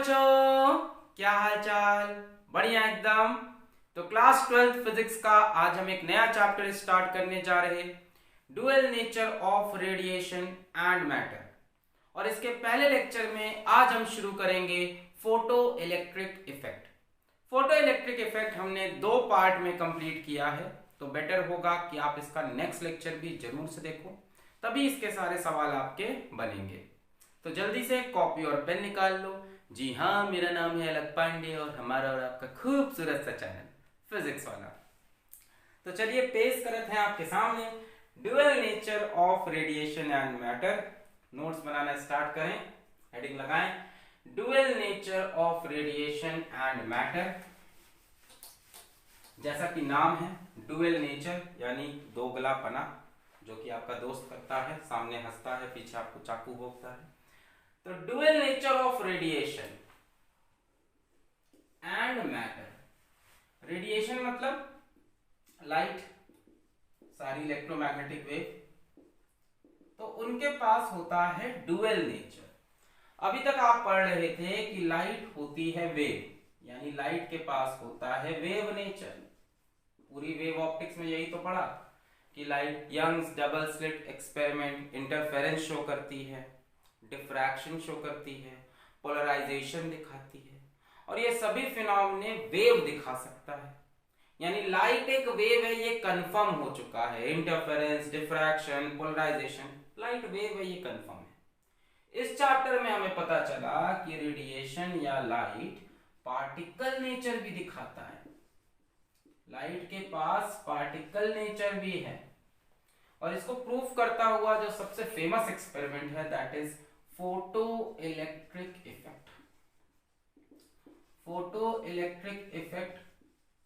बच्चों, क्या हाल चाल? बढ़िया एकदम। तो क्लास 12th फिजिक्स का आज हम एक नया चैप्टर स्टार्ट करने जा रहे हैं, dual nature of radiation and matter. और इसके पहले लेक्चर में आज हम शुरू करेंगे photo electric effect. Photo electric effect हमने दो पार्ट में कंप्लीट किया है, तो बेटर होगा कि आप इसका नेक्स्ट लेक्चर भी जरूर से देखो, तभी इसके सारे सवाल आपके बनेंगे। तो जल्दी से कॉपी और पेन निकाल लो। जी हाँ, मेरा नाम है अलग पांडे और हमारा और आपका खूबसूरत सा चैनल फिजिक्स वाला। तो चलिए पेश करते हैं आपके सामने dual nature of radiation and matter. Notes banana start करें, हेडिंग लगाएं dual nature of radiation and matter. जैसा कि नाम है ड्यूअल नेचर यानी दोगलापना, जो कि आपका दोस्त करता है, सामने हंसता है, पीछे आपको चाकू भोंकता है। तो dual nature of radiation and matter. Radiation मतलब लाइट, सारी इलेक्ट्रोमैग्नेटिक वेव, तो उनके पास होता है ड्यूअल नेचर। अभी तक आप पढ़ रहे थे कि लाइट होती है वेव, यानी लाइट के पास होता है वेव नेचर। पूरी वेव ऑप्टिक्स में यही तो पढ़ा कि light Young's double slit experiment interference show करती है, डिफ्रैक्शन शो करती है, पोलराइजेशन दिखाती है, और ये सभी फिनोमेना वेव दिखा सकता है। यानी लाइट एक वेव है, ये कंफर्म हो चुका है। Interference, diffraction, polarisation, light wave है, ये कंफर्म है। इस चैप्टर में हमें पता चला कि रेडिएशन या लाइट पार्टिकल नेचर भी दिखाता है। लाइट के पास पार्टिकल नेचर भी है, और इसको प्रूफ करता हुआ जो सबसे फेमस एक्सपेरिमेंट है that is photo electric effect. Photo electric effect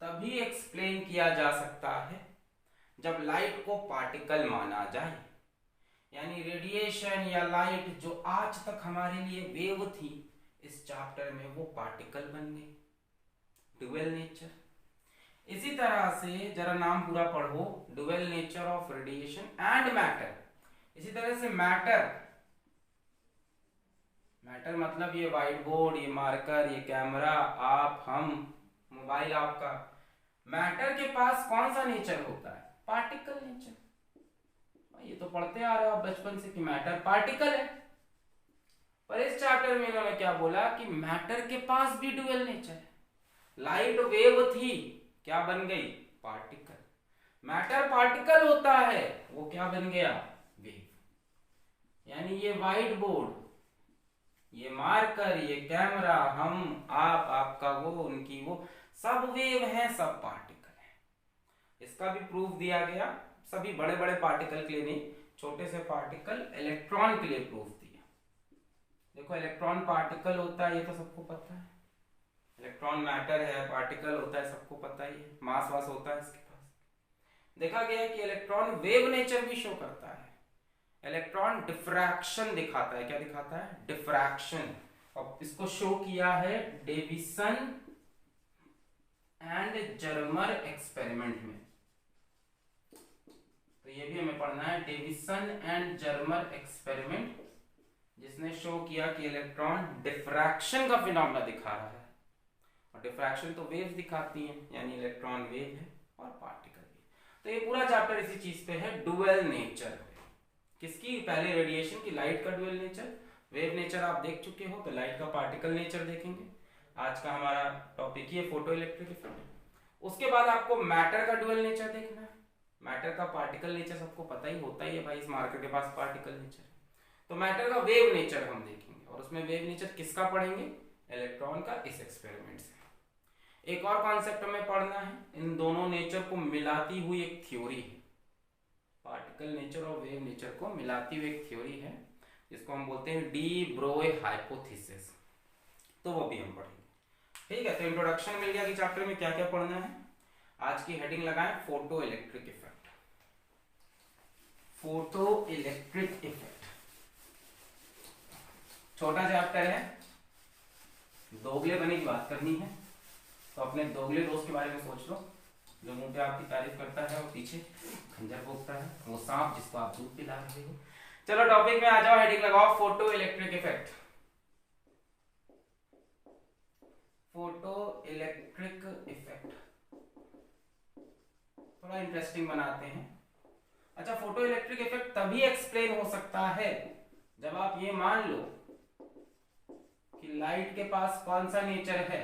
तभी एक्सप्लेन किया जा सकता है जब लाइट को पार्टिकल माना जाए। यानी रेडिएशन या लाइट जो आज तक हमारे लिए वेव थी, इस चैप्टर में वो पार्टिकल बन गई, ड्यूअल नेचर। इसी तरह से जरा नाम पूरा पढ़ो, dual nature of radiation and matter. इसी तरह से मैटर, मैटर मतलब ये व्हाइट बोर्ड, ये मार्कर, ये कैमरा, आप, हम, मोबाइल आपका। मैटर के पास कौन सा नेचर होता है? Particle nature. ये तो पढ़ते आ रहे हो आप बचपन से कि मैटर पार्टिकल है। पर इस चैप्टर में इन्होंने क्या बोला कि मैटर के पास भी ड्यूअल नेचर है। लाइट वेव थी, क्या बन गई? पार्टिकल। मैटर पार्टिकल होता है, वो क्या बन गया? वेव। यानी ये व्हाइट बोर्ड, ये मार्कर, ये कैमरा, हम, आप, आपका वो, उनकी वो, सब वेव हैं, सब पार्टिकल हैं। इसका भी प्रूफ दिया गया, सभी बड़े बड़े पार्टिकल के लिए नहीं, छोटे से पार्टिकल इलेक्ट्रॉन के लिए प्रूफ दिया। देखो इलेक्ट्रॉन पार्टिकल होता है, ये तो सबको पता है। इलेक्ट्रॉन मैटर है, पार्टिकल होता है, सबको पता ही है। मास वास होता है इसके पास। देखा गया कि इलेक्ट्रॉन वेव नेचर भी शो करता है। इलेक्ट्रॉन डिफ्रैक्शन दिखाता है। क्या दिखाता है? डिफ्रैक्शन। और इसको शो किया है डेविसन एंड जर्मर एक्सपेरिमेंट में। तो ये भी हमें पढ़ना है, डेविसन एंड जर्मर एक्सपेरिमेंट, जिसने शो किया कि इलेक्ट्रॉन डिफ्रैक्शन का फिनोमेना दिखा रहा है। और डिफ्रैक्शन तो वेव्स दिखाती हैं, यानी इलेक्ट्रॉन वेव है और पार्टिकल वेव। तो ये पूरा चैप्टर इसी चीज पे है, डुअल नेचर। किसकी? पहले रेडिएशन की, लाइट का डुअल नेचर। वेव नेचर आप देख चुके हो, तो लाइट का पार्टिकल नेचर देखेंगे। आज का हमारा टॉपिक ही है फोटो इलेक्ट्रिक इफेक्ट। उसके बाद आपको मैटर का डुअल नेचर देखना है। मैटर का पार्टिकल नेचर सबको पता ही होता ही है भाई, इस मार्कर के पास पार्टिकल नेचर है। तो मैटर का वेव नेचर हम देखेंगे, और उसमें वेव नेचर किसका पढ़ेंगे? इलेक्ट्रॉन का, इस एक्सपेरिमेंट से। एक और कॉन्सेप्ट हमें पढ़ना है, इन दोनों नेचर को मिलाती हुई एक थ्योरी है। पार्टिकल नेचर और वेव नेचर को मिलाती हुई एक थ्योरी है, जिसको हम बोलते हैं डी ब्रोए हाइपोथेसिस। तो वो भी हम पढ़ेंगे। ठीक है, तो इंट्रोडक्शन मिल गया कि चैप्टर में क्या क्या पढ़ना है। आज की हेडिंग लगाएं photo electric effect. Photo electric effect छोटा चैप्टर है, दोगले बने की बात करनी है, तो अपने दोगले दोस्त के बारे में सोच लो, जो मुंह पे आपकी तारीफ करता है और पीछे खंजर भोंकता है, वो सांप जिसको आप दूध पिला रहे हो। चलो टॉपिक में आ जाओ, हेडिंग लगाओ photo electric effect. Photo electric effect थोड़ा इंटरेस्टिंग बनाते हैं। अच्छा, फोटो इलेक्ट्रिक इफेक्ट तभी एक्सप्लेन हो सकता है जब आप ये मान लो कि लाइट के पास कौन सा नेचर है,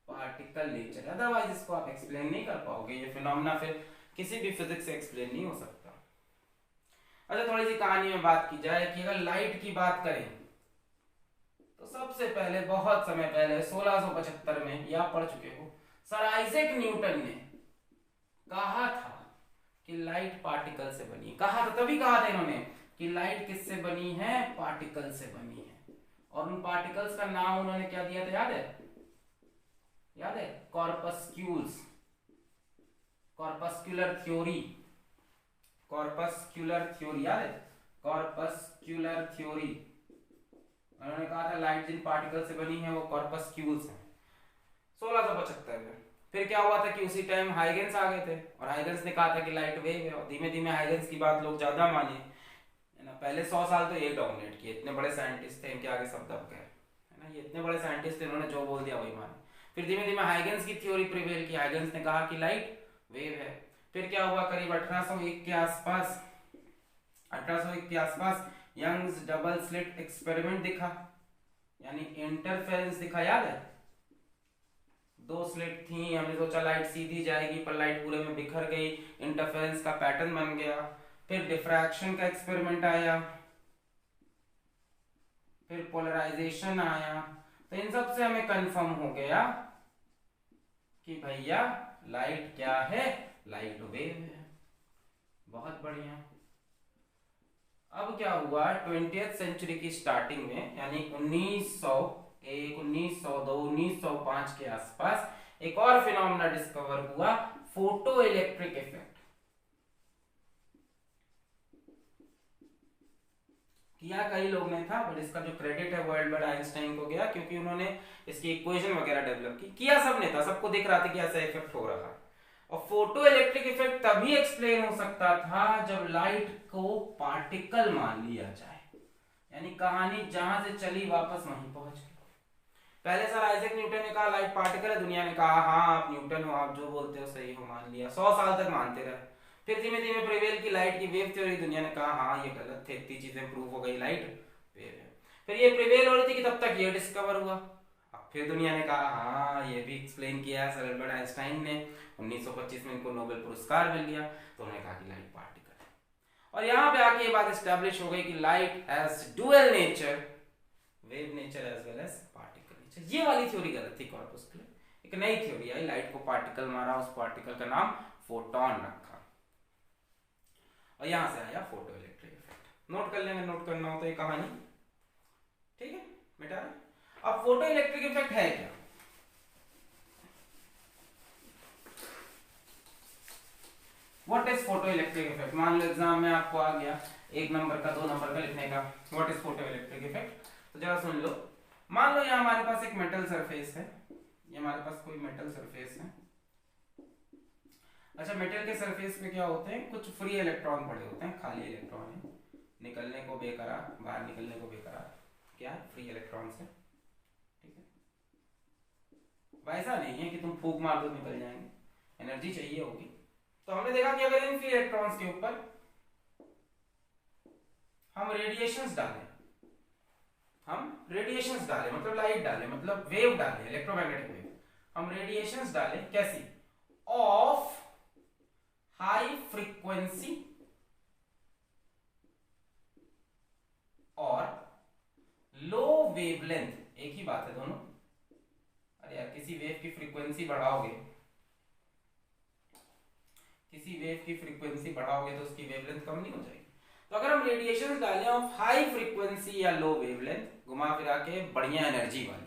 पार्टिकल नेचर। अदरवाइज इसको आप एक्सप्लेन नहीं कर पाओगे, ये फिनोमेना फिर किसी भी फिजिक्स से एक्सप्लेन नहीं हो सकता। अच्छा, थोड़ी सी कहानी में बात की जाए कि अगर लाइट की बात करें तो सबसे पहले बहुत समय पहले 1675 में, या पढ़ चुके हो, सर आइजैक न्यूटन ने कहा था कि लाइट पार्टिकल से बनी है। कहा था, तभी कहा था इन्होंने कि लाइट किससे बनी है, पार्टिकल से बनी है। और उन पार्टिकल्स का नाम उन्होंने क्या दिया था, याद है? याद है? कॉर्पस्क्यूल्स, कॉर्पस्क्यूलर थ्योरी, कॉर्पस्क्यूलर थ्योरी, याद है? कॉर्पस्क्यूलर थ्योरी। उन्होंने कहा था लाइट जिन पार्टिकल से बनी है वो कॉर्पस्क्यूल्स हैं, 1675 में। फिर क्या हुआ था कि उसी टाइम हाइगेंस आ गए थे और हाइगेंस ने कहा था कि लाइट वेव है, और धीमे धीमे हाइगेंस की बात लोग ज्यादा माने, है ना। पहले 100 साल तो ये डोमिनेट किए, इतने बड़े साइंटिस्ट थे, इनके आगे सब दब गए, है ना। ये इतने बड़े साइंटिस्ट थे, इन्होंने जो बोल दिया वही माने। फिर धीमे धीमे हाइगेंस की थ्योरी प्रिवेल की, हाइगेंस ने कहा कि लाइट वेव है। फिर क्या हुआ, करीब 1801 के आसपास, 1801 के आसपास यंग्स डबल स्लिट एक्सपेरिमेंट दिखा, यानी इंटरफेरेंस दिखा, याद है? 2 स्लिट थी, हमने सोचा लाइट सीधी जाएगी पर लाइट पूरे में बिखर गई, इंटरफेरेंस का पैटर्न बन गया। फिर डिफ्रैक्शन का एक्सपेरिमेंट आया, फिर पोलराइजेशन आया। तो इन सब से हमें कंफर्म हो गया कि भैया लाइट क्या है, लाइट वेव है। बहुत बढ़िया। अब क्या हुआ, 20th सेंचुरी की स्टार्टिंग में, यानी 1901, 1902, 1905 के आसपास एक और फिनोमेना डिस्कवर हुआ, फोटो इलेक्ट्रिक इफेक्ट। किया कई लोग ने था, बट इसका जो क्रेडिट है वो एल्बर्ट आइंस्टाइन को गया, क्योंकि उन्होंने इसकी इक्वेशन वगैरह डेवलप की। किया सबने था, सबको दिख रहा था कि ऐसा इफेक्ट हो रहा है। और फोटो इलेक्ट्रिक इफेक्ट तभी एक्सप्लेन हो सकता था जब लाइट को पार्टिकल मान लिया जाए, यानी कहानी जहां से चली वापस वहीं पहुंच गई। पहले सर आइजैक न्यूटन ने कहा लाइट पार्टिकल है, दुनिया ने कहा हाँ आप न्यूटन हो, आप जो बोलते हो सही हो, मान लिया। 100 साल तक मानते रहे। फिर धीमे धीमे प्रिवेल की लाइट की वेव थ्योरी, दुनिया ने कहा हाँ ये गलत थे, इतनी चीजें प्रूव हो गई, लाइट वेव है। फिर ये प्रिवेल हो रही थी कि तब तक ये डिस्कवर हुआ। अब फिर दुनिया ने कहा हाँ ये भी एक्सप्लेन किया है सर एल्बर्ट आइंस्टाइन ने, 1925 में इनको नोबेल पुरस्कार मिल गया। तो उन्होंने कहा कि लाइट पार्टिकल है। और यहाँ पे आके ये बात एस्टेब्लिश हो गई कि light has dual nature, wave nature as well as particle nature. ये वाली थ्योरी गलत थी कॉर्पस्कुलर, एक नई थ्योरी आई, लाइट को पार्टिकल मारा, उस पार्टिकल का नाम फोटोन रखा, और यहां से आया फोटो इलेक्ट्रिक इफेक्ट। नोट कर लेंगे, नोट करना हो तो ये कहानी, ठीक है बेटा। अब फोटो इलेक्ट्रिक इफेक्ट है क्या? What is photo electric effect? मान लो एग्जाम में आपको आ गया 1 नंबर का 2 नंबर का लिखने का, what is photo electric effect. तो जरा सुन लो। मान लो यहाँ हमारे पास एक मेटल सरफेस है, ये हमारे पास कोई मेटल सरफेस है। अच्छा, मेटल के सरफेस पे क्या होते हैं, कुछ फ्री इलेक्ट्रॉन पड़े होते हैं, खाली इलेक्ट्रॉन है, निकलने को बेकरार, बाहर निकलने को बेकरार, क्या है, फ्री इलेक्ट्रॉन है, ठीक है। वैसा नहीं है कि तुम फूंक मार दो निकल जाएंगे, एनर्जी चाहिए होगी। तो हमने देखा कि अगर इन फ्री इलेक्ट्रॉन्स के ऊपर हम रेडिएशंस डालें, हम रेडिएशंस डालें मतलब लाइट डालें, मतलब वेव डालें, इलेक्ट्रोमैग्नेटिक वेव, हम रेडिएशंस डालें कैसी, ऑफ हाई फ्रीक्वेंसी और लो वेवलेंथ, एक ही बात है दोनों। अरे यार, किसी वेव की फ्रीक्वेंसी बढ़ाओगे, किसी वेव की फ्रीक्वेंसी बढ़ाओगे तो उसकी वेवलेंथ कम नहीं हो जाएगी। तो अगर हम रेडिएशन डालें ऑफ हाई फ्रीक्वेंसी या लो वेवलेंथ, घुमा फिरा के बढ़िया एनर्जी वाली,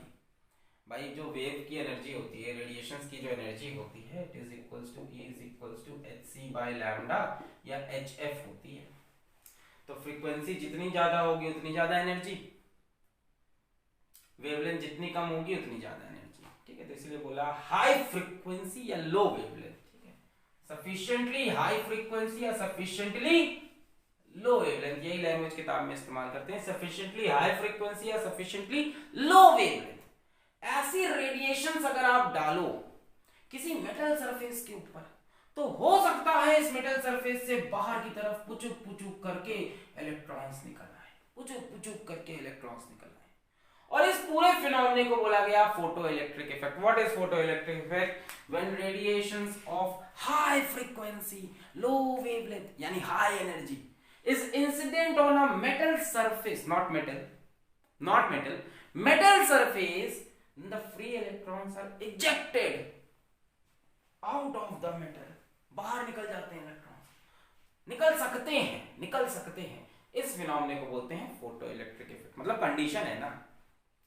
भाई जो वेव की एनर्जी होती है, रेडिएशंस की जो एनर्जी होती है, it is equals to E is equals to hc by lambda या hf होती है। तो फ्रीक्वेंसी जितनी ज्यादा होगी उतनी ज्यादा एनर्जी, वेवलेंथ जितनी कम होगी उतनी ज्यादा एनर्जी, ठीक है। तो इसलिए बोला हाई फ्रीक्वेंसी या लो वेवलेंथ, ठीक है। सफिशिएंटली हाई फ्रीक्वेंसी या सफिशिएंटली लो वेवलेंथ, यही लैंग्वेज किताब में इस्तेमाल करते हैं, सफिशिएंटली हाई फ्रीक्वेंसी या सफिशिएंटली लो वेवलेंथ। ऐसी रेडिएशंस अगर आप डालो किसी मेटल सरफेस के ऊपर, तो हो सकता है इस मेटल सरफेस से बाहर की तरफ पुचुक पुचुक करके इलेक्ट्रॉन्स निकल आए, पुचुक पुचुक करके इलेक्ट्रॉन्स निकल आए। और इस पूरे फिनोमेना को बोला गया photo electric effect. What is photo electric effect? When radiations of high frequency, low wavelength यानी high energy is incident on a metal surface, not metal surface, the free electrons are ejected out of the metal, बाहर निकल जाते हैं electrons, निकल सकते हैं। इस phenomena को बोलते हैं फोटो इलेक्ट्रिक इफेक्ट। मतलब कंडीशन है ना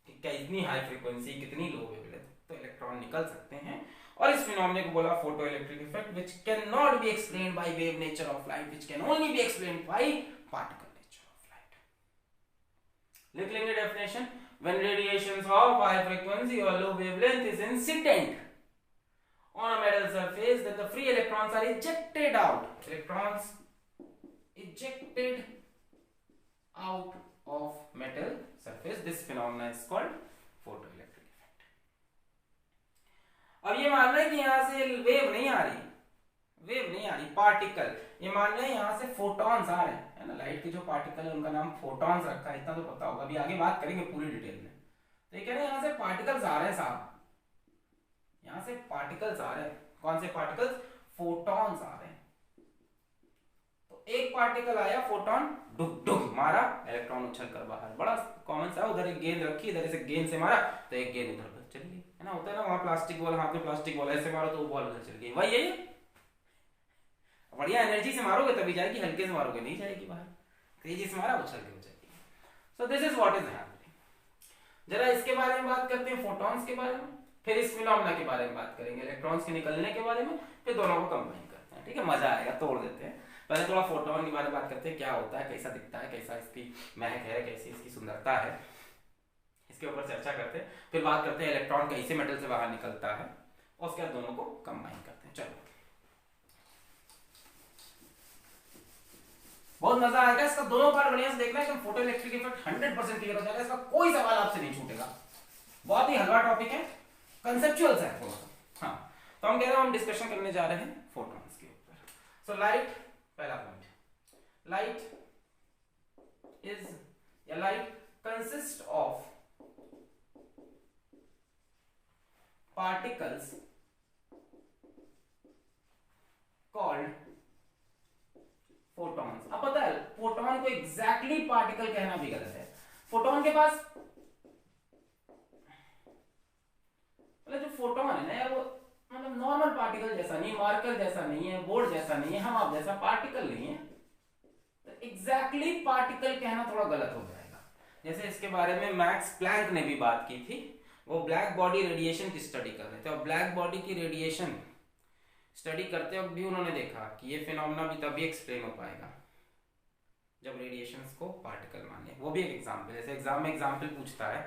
कि क्या इतनी हाई फ्रीक्वेंसी, कितनी लो वेवलेंथ, तो इलेक्ट्रॉन निकल सकते हैं। और इस फिनोमेना को बोला photo electric effect, which can not be explained by wave nature of light, which can only be explained by particle nature of light. लिख लेंगे definition. When radiations of high frequency और low wavelength is incident on a metal surface, then the free electrons are ejected out. Electrons ejected out of metal surface. This phenomenon is called photoelectric effect. अब ये मान रहे हैं कि यहां से wave नहीं आ रही, पार्टिकल। ये मान रहे हैं यहां से फोटॉन्स आ रहे हैं, है ना। लाइट के जो पार्टिकल है उनका नाम फोटॉन्स रखा है, इतना तो पता होगा। अभी आगे बात करेंगे पूरी डिटेल में। तो ये कह रहे हैं यहां से पार्टिकल्स आ रहे हैं साहब, यहां से पार्टिकल्स आ रहे हैं। कौन से पार्टिकल्स? फोटॉन्स आ रहे हैं। तो एक पार्टिकल आया फोटॉन, डुक डुक मारा, इलेक्ट्रॉन उछल कर बाहर। बड़ा कॉमन सा, उधर एक गेंद रखी, इधर से गेंद से मारा तो एक गेंद उधर चली गई, है ना। होता है ना वहां प्लास्टिक बॉल, हाथ में प्लास्टिक बॉल ऐसे मारो तो वो बॉल उधर चल गई। वही है, बढ़िया एनर्जी से मारोगे तभी जाएगी, हल्के से मारोगे नहीं जाएगी बाहर। तेजी से मारा उछल के जाएगी। So this is what is happening. जरा इसके बारे में बात करते हैं, फोटॉन्स के बारे में, फिर इस फिनोमेना के बारे में बात करेंगे, इलेक्ट्रॉन्स के निकलने के बारे में, फिर दोनों को कंबाइन करते हैं। ठीक है, मजा आएगा, तोड़ देते हैं। पहले थोड़ा फोटोन के बारे में बात करते हैं, क्या होता है, कैसा दिखता है, कैसा इसकी महक है, कैसी इसकी सुंदरता है, इसके ऊपर चर्चा करते हैं। फिर बात करते हैं इलेक्ट्रॉन कैसे मेटल से बाहर निकलता है, और उसके बाद दोनों को कंबाइन करते हैं। चलो, बहुत मजा आएगा इसका, दोनों पार्ट बढ़िया से देखना है कि फोटो इलेक्ट्रिक इफेक्ट 100% क्लियर हो जाएगा। इसका कोई सवाल आपसे नहीं छूटेगा, बहुत ही हलवा टॉपिक है, कंसेप्चुअल है थोड़ा सा। हाँ, तो हम कह रहे हैं हम डिस्कशन करने जा रहे हैं फोटॉन्स के ऊपर। सो लाइट, पहला point, light consist of particles called photons. अब पता है फोटॉन को एग्जैक्टली पार्टिकल कहना भी गलत है। फोटॉन के पास जो फोटोन है ना यार, वो मतलब नॉर्मल पार्टिकल जैसा नहीं, मार्कर जैसा नहीं है, बोर्ड जैसा नहीं है, हम आप जैसा पार्टिकल नहीं है। तो एग्जैक्टली पार्टिकल कहना थोड़ा गलत हो जाएगा। जैसे इसके बारे में मैक्स प्लैंक ने भी बात की थी, वो ब्लैक बॉडी रेडिएशन की स्टडी कर रहे थे, और ब्लैक बॉडी की रेडिएशन स्टडी करते वक्त भी उन्होंने देखा कि ये फिनोमेना भी तभी एक्सप्लेन हो पाएगा जब रेडिएशंस को पार्टिकल माने। वो भी एक एग्जाम्पल, जैसे एग्जाम में एग्जाम्पल पूछता है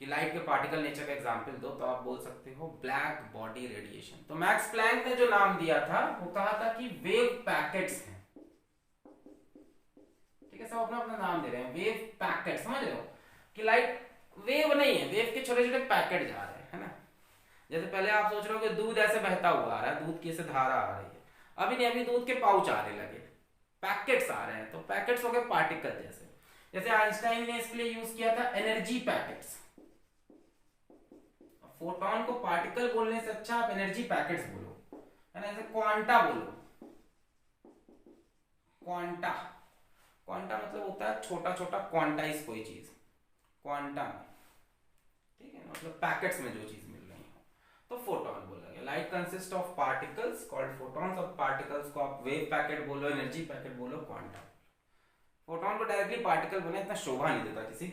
कि लाइट के पार्टिकल नेचर का एग्जांपल दो, तो आप बोल सकते हो ब्लैक बॉडी रेडिएशन। तो मैक्स प्लैंक ने जो नाम दिया था वो कहा था कि वेव पैकेट्स हैं। ठीक है, सब अपना अपना नाम दे रहे हैं, वेव पैकेट। समझ रहे हो कि लाइट वेव नहीं है, वेव के छोटे छोटे पैकेट जा रहे हैं, है ना। जैसे पहले आप सोच रहे हो कि दूध ऐसे बहता हुआ आ रहा है, दूध की ऐसे धारा आ रही है, अभी नहीं, अभी दूध के पाउच आने लगे, पैकेट्स आ रहे हैं। तो पैकेट्स हो गए पार्टिकल जैसे। जैसे आइंस्टाइन ने इसके लिए यूज किया था एनर्जी पैकेट्स। फोटॉन को पार्टिकल बोलने से अच्छा आप एनर्जी पैकेट्स बोलो, है ना। जैसे क्वांटा बोलो, क्वांटा मतलब होता है छोटा छोटा क्वांटाइज कोई चीज, क्वांटा में, ठीक है, मतलब पैकेट्स में जो चीज मिल रही हो, तो फोटॉन बोला गया। Light consist of particles called photons, और पार्टिकल्स को आप वेव पैकेट बोलो, एनर्जी पैकेट बोलो, क्वांटा। फोटॉन को डायरेक्टली पार्टिकल बोलना इतना शोभा नहीं देता किसी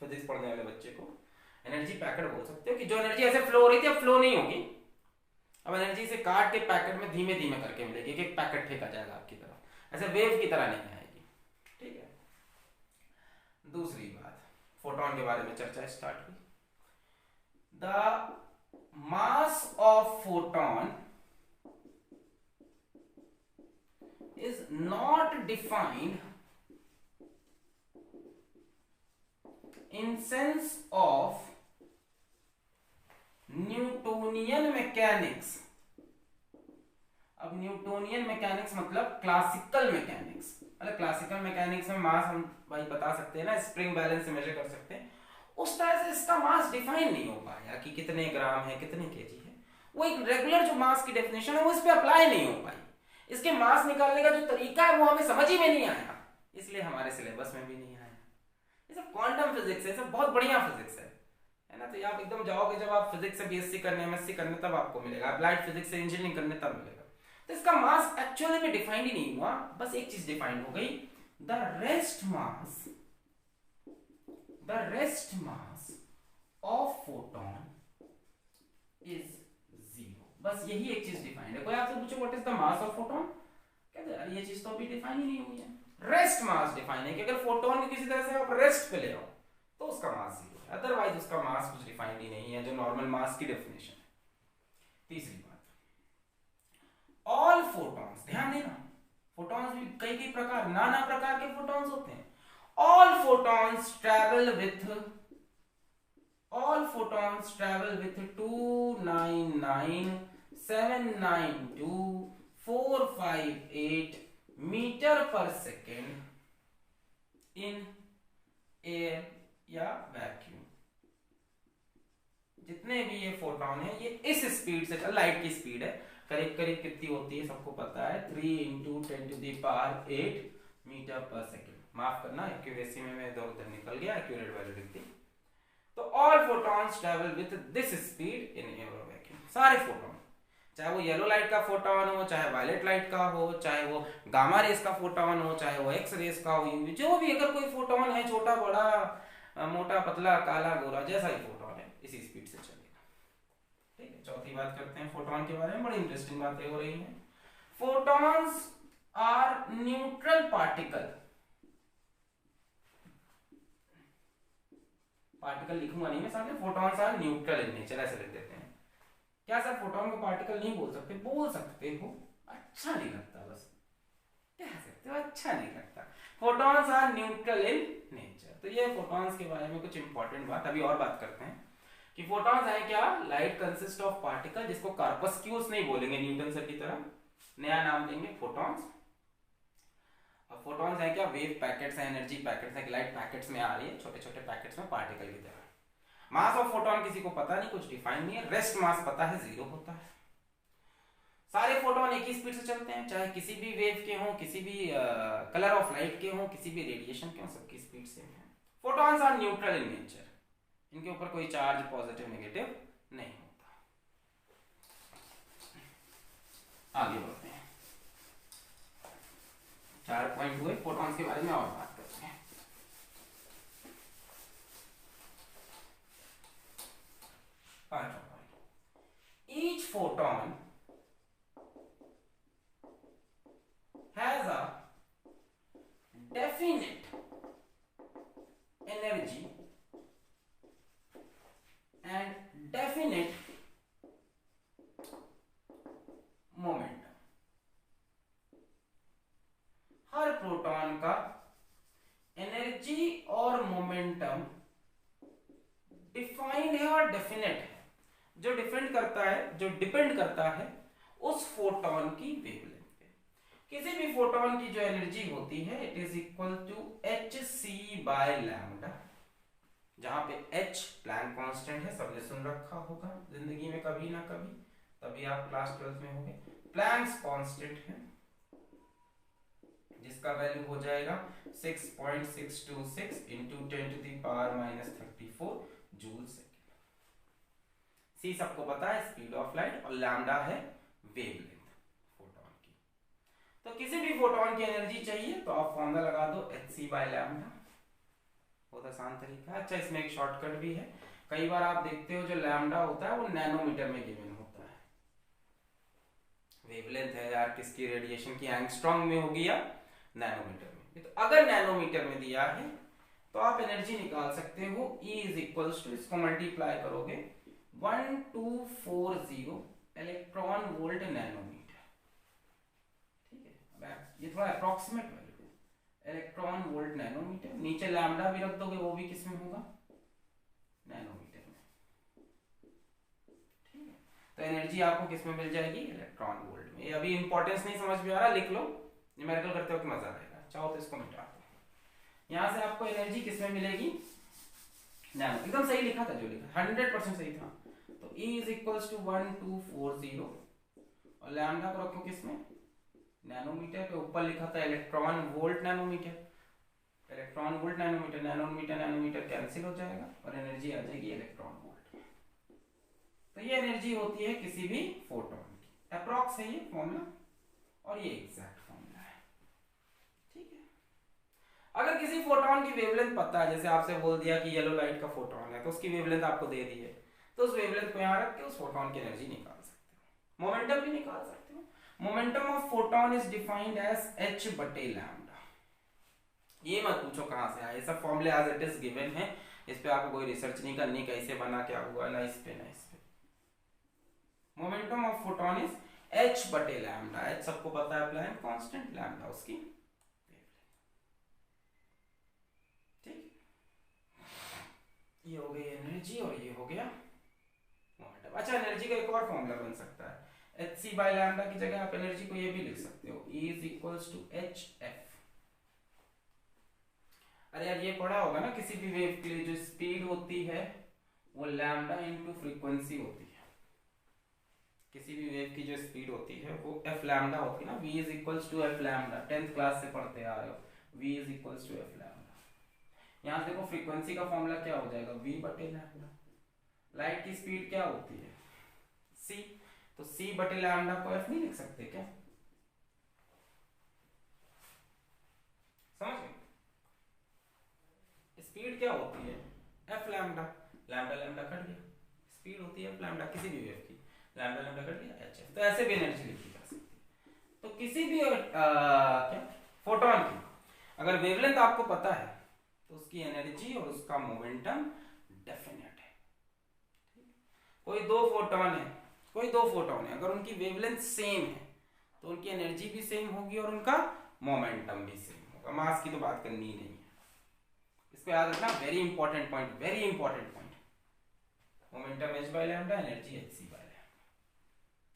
फिजिक्स पढ़ने वाले बच्चे को। एनर्जी पैकेट बोल सकते हो कि जो एनर्जी ऐसे फ्लो हो रही थी अब फ्लो नहीं होगी, अब एनर्जी से काट के पैकेट में धीमे धीमे करके मिलेगी, एक पैकेट फेंका जाएगा आपकी तरफ, ऐसे वेव की तरह नहीं आएगी। ठीक है, दूसरी बात, फोटॉन के बारे में चर्चा स्टार्ट हुई। The mass of photon is not defined in sense of Newtonian mechanics. अब न्यूटोनियन मैकेनिक्स मतलब क्लासिकल मैकेनिक्स, मतलब क्लासिकल मैकेनिक्स में मास हम भाई बता सकते हैं ना, स्प्रिंग बैलेंस से मेजर कर सकते हैं, उस तरह से इसका मास डिफाइन नहीं हो पाया कि कितने ग्राम है कितने केजी है। वो एक रेगुलर जो मास की डेफिनेशन है वो इस पे अप्लाई नहीं हो पाई। इसके मास निकालने का जो तरीका है वो हमें समझ ही में नहीं आया, इसलिए हमारे सिलेबस में भी नहीं आया। ये सब क्वांटम फिजिक्स है, सब बहुत बढ़िया फिजिक्स है ना। तो आप एकदम जाओगे जब आप फिजिक्स से बीएससी करने एमएससी करने तब आपको मिलेगा, अप्लाइड फिजिक्स से इंजीनियरिंग करने तब मिलेगा। तो इसका मास एक्चुअली में डिफाइंड ही नहीं हुआ, बस एक चीज डिफाइंड हो गई, the rest mass of photon is zero. बस यही एक चीज डिफाइंड है। कोई आपसे पूछे what is the mass of photon, कहते यार ये चीज तो अभी डिफाइन ही नहीं हुई है। रेस्ट मास डिफाइन है कि अगर फोटोन को किसी तरह से आप रेस्ट पे ले आओ तो उसका मास जीरो है, अदरवाइज उसका मास कुछ डिफाइंड ही नहीं है, जो नॉर्मल मास की डेफिनेशन है। तीसरी बात, ऑल फोटॉन्स, ध्यान देना, फोटॉन्स भी कई कई प्रकार, नाना प्रकार के फोटॉन्स होते हैं। All photons travel with 299,792,458 metre per second in air या वैक्यूम। जितने भी ये फोटॉन है ये इस स्पीड से, लाइट की स्पीड है, करीब करीब कितनी होती है सबको पता है, 3 × 10⁸ मीटर पर सेकेंड। माफ करना एक्यूरेसी में मैं इधर उधर निकल गया, एक्यूरेट वैल्यू लिख दी। तो all photons travel with this speed in air और वैक्यूम। सारे फोटॉन, चाहे वो येलो लाइट का फोटॉन हो, चाहे वायलेट लाइट का हो, चाहे वो गामा रेस का फोटॉन हो, चाहे वो एक्स रेस का हो, यूवी, जो भी अगर कोई फोटॉन है, छोटा बड़ा मोटा पतला काला गोरा, जैसा ही फोटॉन है इसी स्पीड से चलेगा। ठीक है, चौथी बात करते हैं फोटॉन के बारे में, बड़ी इंटरेस्टिंग बातें हो रही हैं। Photons are neutral particle. Particle लिखूंगा नहीं मैं सामने, photons are neutral in nature ऐसे लिख देते हैं। क्या सर फोटॉन को पार्टिकल नहीं बोल सकते? बोल सकते हो, अच्छा नहीं लगता, बस कह सकते हो, अच्छा नहीं लगता। Photons are neutral in nature. तो ये फोटॉन्स के बारे में कुछ इंपॉर्टेंट बात, अभी और बात करते हैं कि फोटॉन्स है क्या। लाइट कंसिस्ट ऑफ पार्टिकल, जिसको कार्पस्क्यूल्स नहीं बोलेंगे न्यूटन सर की तरह, नया नाम देंगे फोटॉन्स। अब फोटॉन्स है क्या, वेव पैकेट्स हैं, एनर्जी पैकेट्स हैं, लाइट पैकेट्स में आ रही है, छोटे छोटे पैकेट्स में पार्टिकल की तरह। मास ऑफ फोटॉन किसी को पता नहीं, कुछ डिफाइन नहीं है। रेस्ट मास पता है, जीरो होता है। सारे फोटॉन एक ही स्पीड से चलते हैं, चाहे किसी भी वेव के हों, किसी भी कलर ऑफ लाइट के हों, किसी भी रेडिएशन के हों, सबकी स्पीड सेम है। Photons are neutral in nature, इनके ऊपर कोई चार्ज पॉजिटिव नेगेटिव नहीं होता। आगे बढ़ते हैं, 4 पॉइंट हुए फोटॉन्स के बारे में, और बात करते हैं। पांचवा point, each photon has a definite energy and definite momentum। Her proton का एनर्जी और मोमेंटम डिफाइंड है और डेफिनेट है, जो डिपेंड करता है उस फोटॉन की वेवलेंथ। किसी भी फोटॉन की जो एनर्जी होती है it is equal to hc/λ, जहां पे h प्लैंक कांस्टेंट है, सबने सुन रखा होगा जिंदगी में कभी ना कभी, तभी आप क्लास 12th में होंगे। प्लैंक्स कांस्टेंट है जिसका वैल्यू हो जाएगा 6.626 × 10⁻³ जूल सेकेंड। c सबको पता है, स्पीड ऑफ लाइट, और लैम्डा है वेवलेंथ। तो किसी भी फोटॉन की एनर्जी चाहिए तो आप फॉर्मूला लगा दो hc/λ, बहुत आसान तरीका है। अच्छा, इसमें एक शॉर्टकट भी है, कई बार आप देखते हो जो लैम्डा होता है वो नैनोमीटर में गिवन होता है। वेवलेंथ है यार किसकी, रेडिएशन की, एंगस्ट्रॉम में होगी या नैनोमीटर में। तो अगर नैनोमीटर में दिया है तो आप एनर्जी निकाल सकते हो, E = इसको मल्टीप्लाई करोगे 1240 इलेक्ट्रॉन वोल्ट नैनोमीटर। ये थोड़ा अप्रॉक्सीमेट वैल्यू है, इलेक्ट्रॉन वोल्ट नैनोमीटर। नीचे लैम्डा भी रख दोगे, वो भी किस में होगा, नैनोमीटर में। ठीक है, एनर्जी आपको किस में मिल जाएगी, इलेक्ट्रॉन वोल्ट में। ये अभी इंपॉर्टेंस नहीं समझ में आ रहा, लिख लो, न्यूमेरिकल करते वक्त मजा आएगा। चाहो तो इसको मिटा दो। यहाँ से आपको एनर्जी किस में मिलेगी, नैनो। एकदम सही लिखा था जो लिखा, 100% सही था। तो E इज इक्वल्स टू 1240 और लैम्डा को रखो किस में, नैनोमीटर पे। ऊपर लिखा था electron volt nanometre, electron volt nanometre, nanometre nanometre cancel हो जाएगा और एनर्जी आ जाएगी इलेक्ट्रॉन वोल्ट। तो ये एनर्जी होती है किसी भी फोटोन की, अप्रॉक्स है ये फॉर्मूला और ये एग्जैक्ट फॉर्मूला है, ठीक है। अगर किसी फोटोन की वेवलेंथ पता है, जैसे आपसे बोल दिया कि येलो लाइट का फोटोन है, तो उसकी वेवलेंथ आपको दे दी है, तो उस वेवलेंथ को यहाँ रख के उस फोटोन की एनर्जी निकाल सकते हो, मोमेंटम भी निकाल सकते हो। Momentum of photon is defined as h बटे लैम्डा। ये मत पूछो कहां से आया, ये सब फॉर्मूले एज इट इज गिवन है, इस पे आपको कोई रिसर्च नहीं करनी कैसे बना क्या हुआ, ना इस पे ना इस पे। Momentum of photon is h बटे लैम्डा। h सबको पता है, प्लैंक कांस्टेंट, लैम्डा उसकी ठीक। ये हो गई एनर्जी और ये हो गया मोमेंटम। अच्छा, एनर्जी का एक और फॉर्मूला बन सकता है, hc बाय लैम्डा की जगह आप एनर्जी को ये भी लिख सकते हो, E is equals to hf। अरे यार ये पढ़ा होगा ना, किसी भी वेव के लिए जो स्पीड होती है वो लैम्डा इनटू फ्रीक्वेंसी होती है। किसी भी वेव की जो स्पीड होती है वो f लैम्डा होती है ना, v is equals to f lambda, 10th class से पढ़ते आ रहे हो, v is equals to f lambda. यहाँ देखो फ्रीक्वेंसी का फॉर्मूला क्या हो जाएगा, v बटे लैम्डा। लाइट की स्पीड क्या होती है, c, तो c बटे लैम्डा को f नहीं लिख सकते क्या, समझ गए। स्पीड क्या होती है, f lambda, lambda lambda cut गया, स्पीड होती है f लैम्डा किसी भी वेव की, लैम्डा लैम्डा कट गया hf। तो ऐसे भी एनर्जी लिखी जा सकती है। तो किसी भी क्या फोटोन की अगर वेवलेंथ आपको पता है तो उसकी एनर्जी और उसका मोमेंटम डेफिनेट है। कोई दो फोटोन है, अगर उनकी वेवलेंथ सेम है तो उनकी एनर्जी भी सेम होगी और उनका मोमेंटम भी सेम होगा। मास की तो बात करनी ही नहीं है, इसको याद रखना, very important point, very important point. Momentum h by lambda, energy hc by lambda.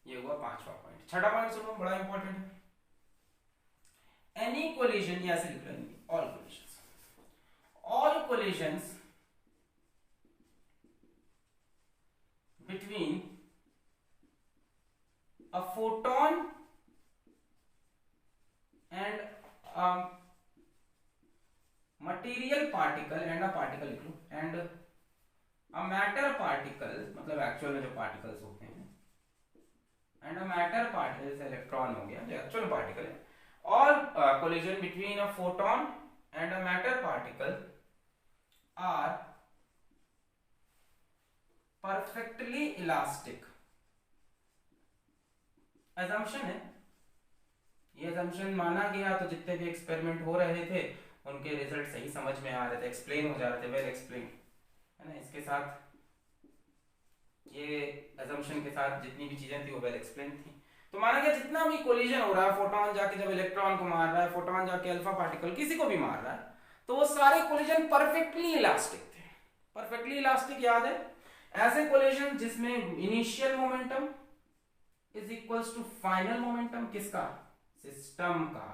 ये हुआ पांचवा पॉइंट। छठा पॉइंट सुनो, बड़ा इंपॉर्टेंट है। एनी कोलिजन, या ऐसे लिख लेंगे, all collisions between a photon and material particle and a particle लिख लो, एंड अ मैटर पार्टिकल, मतलब एक्चुअल में जो पार्टिकल्स होते हैं, and a matter particle, electron हो गया जो एक्चुअल पार्टिकल है। All collision between a photon and a matter particle are perfectly elastic. Assumption है, ये एजम्पशन माना गया, तो जितने भी एक्सपेरिमेंट हो रहे थे उनके रिजल्ट सही समझ में आ रहे थे, एक्सप्लेन हो जा रहे थे, वेल एक्सप्लेन है ना। इसके साथ ये एजम्पशन के साथ जितनी भी चीजें थी वो वेल एक्सप्लेन थी। तो माना गया जितना भी कोलिजन हो रहा है, फोटोन जाके जब इलेक्ट्रॉन को मार रहा है, फोटोन जाके अल्फा पार्टिकल किसी को भी मार रहा है, तो वो सारे कोलिजन परफेक्टली इलास्टिक थे। परफेक्टली इलास्टिक याद है, ऐसे कोलिजन जिसमें initial momentum is equals to final momentum किसका, सिस्टम का,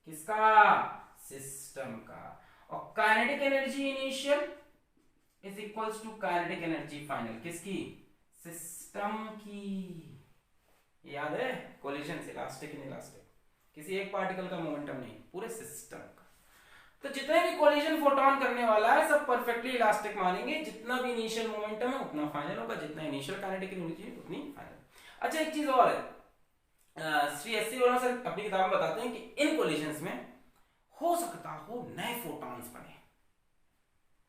किसका, सिस्टम का, और kinetic energy initial is equals to kinetic energy final किसकी, सिस्टम की। याद है, कोलिजन इलास्टिक इनइलास्टिक, किसी एक पार्टिकल का मोमेंटम नहीं, पूरे सिस्टम का। तो जितने भी कोलिजन फोटोन करने वाला है सब परफेक्टली इलास्टिक मानेंगे, जितना भी इनिशियल मोमेंटम है उतना फाइनल होगा, जितना इनिशियल काइनेटिक एनर्जी है उतनी फाइनल। अच्छा एक चीज और है, Shri S C Verma sir अपनी किताब में बताते हैं कि इन कोलिजन्स में हो सकता हो नए फोटॉन्स बने,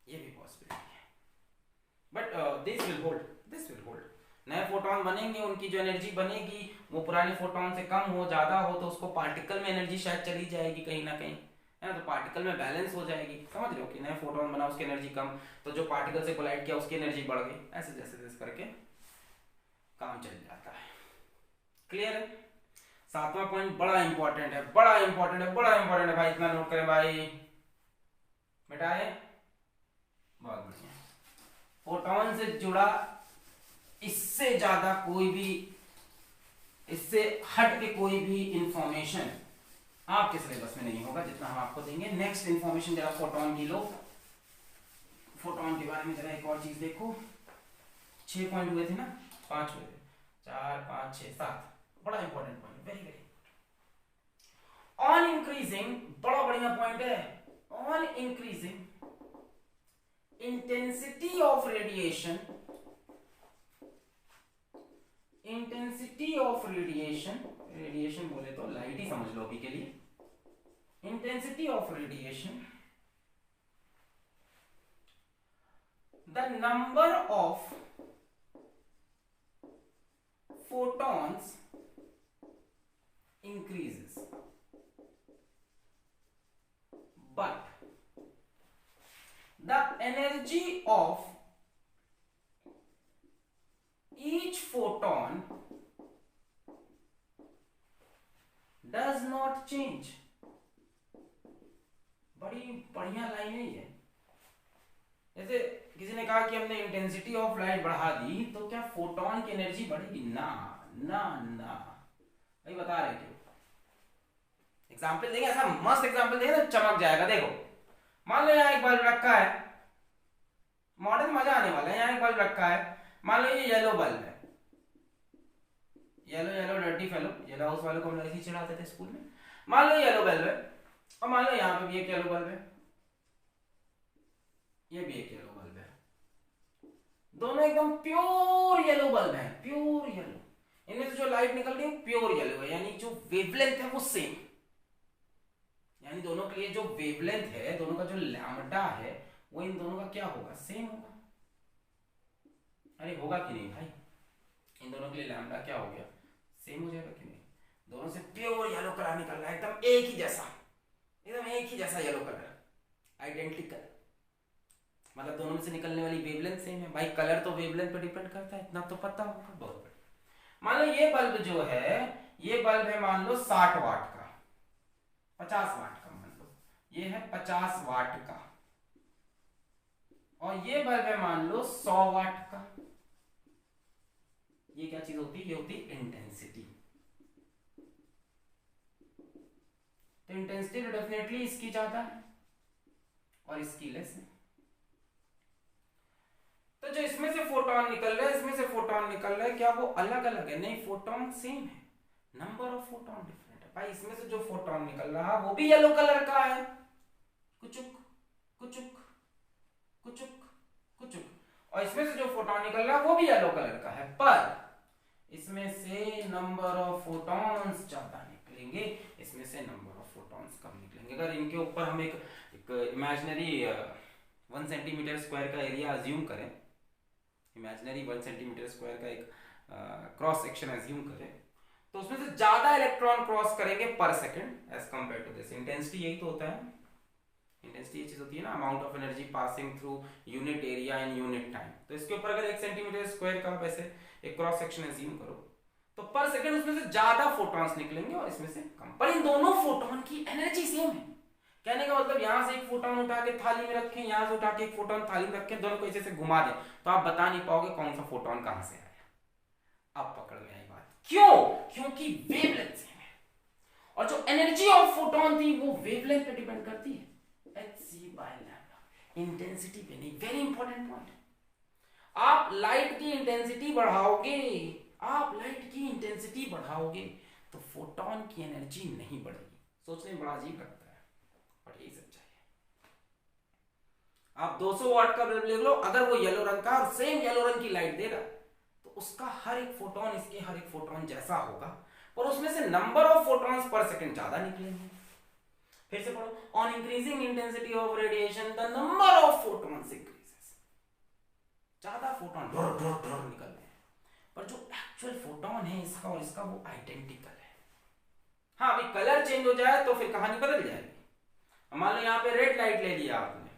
ये भी पॉसिबिलिटी है, but this will hold, this will hold. नए फोटॉन बनेंगे, उनकी जो एनर्जी बनेगी वो पुराने फोटॉन से कम हो, ज्यादा हो, तो उसको पार्टिकल में एनर्जी शायद चली जाएगी कहीं ना कहीं, है ना, तो पार्टिकल में बैलेंस हो जाएगी। समझ रहे हो कि नए फोटोन बना, उसकी एनर्जी कम, तो जो पार्टिकल से कोलाइड किया उसकी एनर्जी बढ़ गई, ऐसे जैसे जैसे करके काम चल जाता है। क्लियर है। सातवां पॉइंट बड़ा इंपॉर्टेंट है, बड़ा इंपॉर्टेंट है, बड़ा इंपॉर्टेंट है भाई, इतना नोट करें भाई, बेटा है बहुत बढ़िया। फोटोन से जुड़ा इससे ज्यादा कोई भी, इससे हट के कोई भी इंफॉर्मेशन आपके सिलेबस में नहीं होगा जितना हम आपको देंगे। नेक्स्ट इंफॉर्मेशन जरा फोटोन की लो। फोटोन के बारे में जरा एक और चीज देखो। 6 पॉइंट हुए थे ना, 5 हुए थे, 4 5 6 7, बड़ा important point, very very. On increasing, बड़ा बढ़िया पॉइंट है। On increasing intensity of radiation, intensity of radiation, radiation बोले तो लाइट ही समझ लो अभी के लिए। Intensity of radiation, the number of photons increases, but the energy of each photon does not change। बड़ी बढ़िया लाइन है ये। जैसे किसी ने कहा कि हमने इंटेंसिटी ऑफ लाइट बढ़ा दी तो क्या फोटोन की एनर्जी बढ़ेगी? ना ना ना भाई, बता रहे क्यों? एग्जाम्पल देंगे, ऐसा मस्त एग्जाम्पल देंगे तो चमक जाएगा। देखो, मान लो यहाँ एक बल्ब रखा है, मॉडल मजा आने वाला है। यहाँ एक बल्ब रखा है, मान लो ये येलो बल्ब है, yellow yellow dirty fellow, yellow house वालों को हम ऐसे ही चिढ़ाते थे स्कूल में। मान लो येलो बल्ब है, और मान लो यहाँ पे भी एक येलो बल्ब है, ये भी एक येलो बल्ब है, दोनों एकदम प्योर येलो बल्ब है, प्योर येलो। इनमें से जो लाइट निकल रही है प्योर येलो है, यानी जो वेवलेंथ है वो सेम, यानी दोनों के लिए जो वेवलेंथ है, दोनों का जो लैम्डा है वो इन दोनों का क्या होगा? सेम होगा। अरे होगा कि नहीं भाई? इन दोनों के लिए लैम्डा क्या हो गया? सेम हो जाएगा कि नहीं? दोनों से प्योर येलो कलर निकल रहा है, एकदम एक ही जैसा, एकदम एक ही जैसा येलो कलर, आइडेंटिकल। मतलब दोनों में से निकलने वाली वेवलेंथ सेम है। भाई कलर तो वेवलेंथ पे डिपेंड करता है, इतना तो पता होगा। बहुत बढ़िया। मान लो ये बल्ब जो है, ये बल्ब है मान लो 60 वाट का, 50 वाट का, मान लो ये है 50 वाट का, और ये बल्ब है मान लो 100 वाट का। ये क्या चीज होती है? ये होती है इंटेंसिटी। तो इंटेंसिटी तो डेफिनेटली इसकी ज्यादा है और इसकी लेस है। तो जो इसमें से फोटोन निकल रहा है, इसमें से फोटोन निकल रहा है, क्या वो अलग अलग है? नहीं, फोटोन सेम है, नंबर ऑफ फोटोन डिफरेंट है। भाई इसमें से जो फोटोन निकल रहा है वो भी येलो कलर का है, कुचुक कुचुक कुचुक कुचुक, और इसमें से जो फोटोन निकल रहा है वो भी येलो कलर का है, पर इसमें से नंबर ऑफ फोटॉन्स ज्यादा निकलेंगे, इसमें से नंबर ऑफ फोटॉन्स कम निकलेंगे। अगर इनके ऊपर हम एक इमेजिनरी 1 सेंटीमीटर स्क्वायर का एरिया अज्यूम करें, इमेजिनरी 1 सेंटीमीटर स्क्वायर का एक क्रॉस सेक्शन अज्यूम करें, तो उसमें से ज्यादा इलेक्ट्रॉन क्रॉस करेंगे पर second as compare to this. Intensity यही तो होता है, इंटेंसिटी ये चीज होती है ना, amount of energy passing through unit area in unit time. तो इसके ऊपर अगर 1 सेंटीमीटर स्क्वायर का वैसे एक क्रॉस सेक्शन अज्यूम करो तो पर सेकंड उसमें से ज्यादा फोटॉन्स निकलेंगे और इसमें से कम, पर इन दोनों फोटॉन की एनर्जी सेम है। कहने का मतलब यहां से एक फोटॉन उठा के थाली में रखें, यहां से उठा के एक फोटॉन थाली में रखें, दोनों को ऐसे से घुमा दें तो आप बता नहीं पाओगे कौन सा फोटॉन कहां से आया। अब पकड़ में आई बात, क्यों? क्योंकि वेवलेंथ सेम है, और जो एनर्जी ऑफ फोटॉन थी वो वेवलेंथ पे डिपेंड करती है, hc/λ, इंटेंसिटी पे नहीं। Very important point. आप लाइट की इंटेंसिटी बढ़ाओगे, आप लाइट की इंटेंसिटी बढ़ाओगे तो फोटॉन की एनर्जी नहीं बढ़ेगी। सोचने में बड़ा अजीब लगता है और यही सच्चाई है। आप 200 वाट का बल्ब ले लो, अगर वो येलो रंग का और सेम येलो रंग की लाइट देगा तो उसका हर एक फोटॉन इसके हर एक फोटॉन जैसा होगा, पर उसमें से number of photons per second ज्यादा निकलेंगे। फिर से पढ़ो, on increasing intensity of radiation the number of photons increases. ज्यादा फोटॉन निकल रहे हैं, पर जो एक्चुअल फोटॉन है इसका और इसका वो आइडेंटिकल है। हाँ, अभी कलर चेंज हो जाए तो फिर कहानी बदल जाएगी। मान लो यहाँ पे रेड लाइट ले लिया आपने,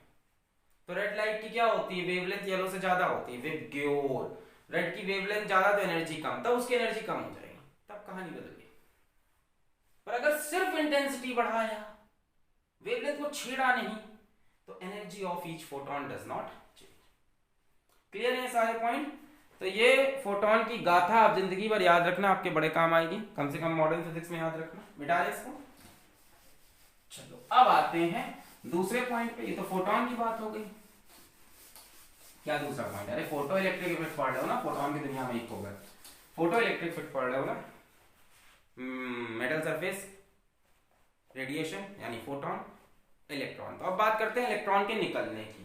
तो रेड लाइट की क्या होती है? वेवलेंथ येलो से ज्यादा होती है, वेव रेड की वेवलेंथ ज्यादा तो एनर्जी कम, तब उसकी एनर्जी कम हो जाएगी, तब कहानी बदल गई। पर अगर सिर्फ इंटेंसिटी बढ़ाया, वेवलेंथ को छेड़ा नहीं, तो energy of each photon does not change. Clear है सारे पॉइंट? तो ये फोटोन की गाथा आप जिंदगी भर याद रखना, आपके बड़े काम आएगी, कम से कम मॉडर्न फिजिक्स में याद रखना। मिटा दे इसको। चलो अब आते हैं दूसरे पॉइंट पे। ये तो फोटोन की बात हो गई। क्या दूसरा पॉइंट? अरे फोटो इलेक्ट्रिक इफेक्ट पढ़ रहे हो ना, फोटोन की दुनिया में एक होगा। फोटो इलेक्ट्रिक इफेक्ट पढ़ रहे हो ना, मेटल सरफेस, रेडिएशन यानी फोटोन, इलेक्ट्रॉन। तो अब बात करते हैं इलेक्ट्रॉन के निकलने की।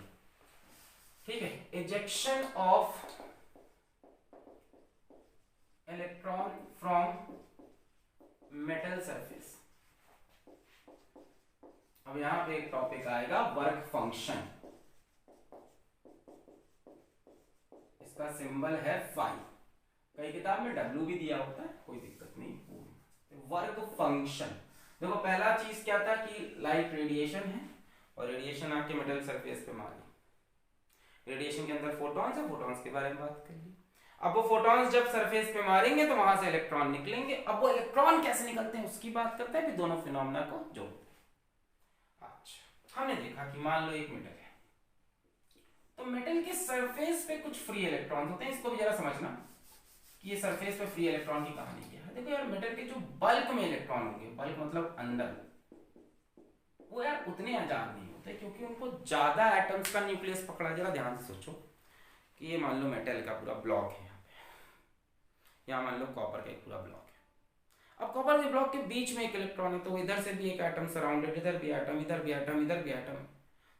ठीक है, ejection of electron from metal surface. अब यहां पे एक टॉपिक आएगा वर्क फंक्शन। इसका सिंबल है फाई। कई किताब में डब्ल्यू भी दिया होता है, कोई दिक्कत नहीं। वर्क फंक्शन देखो, पहला चीज क्या था कि लाइट रेडिएशन है और रेडिएशन आके मेटल सरफेस पे मारी। रेडिएशन के अंदर फोटॉन्स है, फोटॉन्स के बारे में बात कर ली। अब वो फोटॉन्स जब सरफेस पे मारेंगे तो वहां से इलेक्ट्रॉन निकलेंगे। अब वो इलेक्ट्रॉन कैसे निकलते हैं उसकी बात करते हैं, फिर दोनों फिनोमेना को जोड़ते हैं। अच्छा, हमने देखा कि मान लो एक मेटल है, तो मेटल के सरफेस पे कुछ फ्री इलेक्ट्रॉन होते हैं। इसको भी जरा समझना कि ये सरफेस पे फ्री इलेक्ट्रॉन की कहानी क्या है। देखो यार, मेटल के जो बल्क में इलेक्ट्रॉन होंगे, बल्क मतलब अंदर, वो यार उतने आजाद नहीं होते क्योंकि उनको ज्यादा एटम्स का न्यूक्लियस पकड़ा। जरा ध्यान से सोचो कि ये मान लो मेटल का पूरा ब्लॉक है, यहाँ मान लो कॉपर का एक पूरा ब्लॉक है। अब कॉपर के ब्लॉक के बीच में एक इलेक्ट्रॉन है, तो इधर से भी एक एटम सराउंडेड, इधर भी एटम, इधर भी एटम, इधर भी एटम,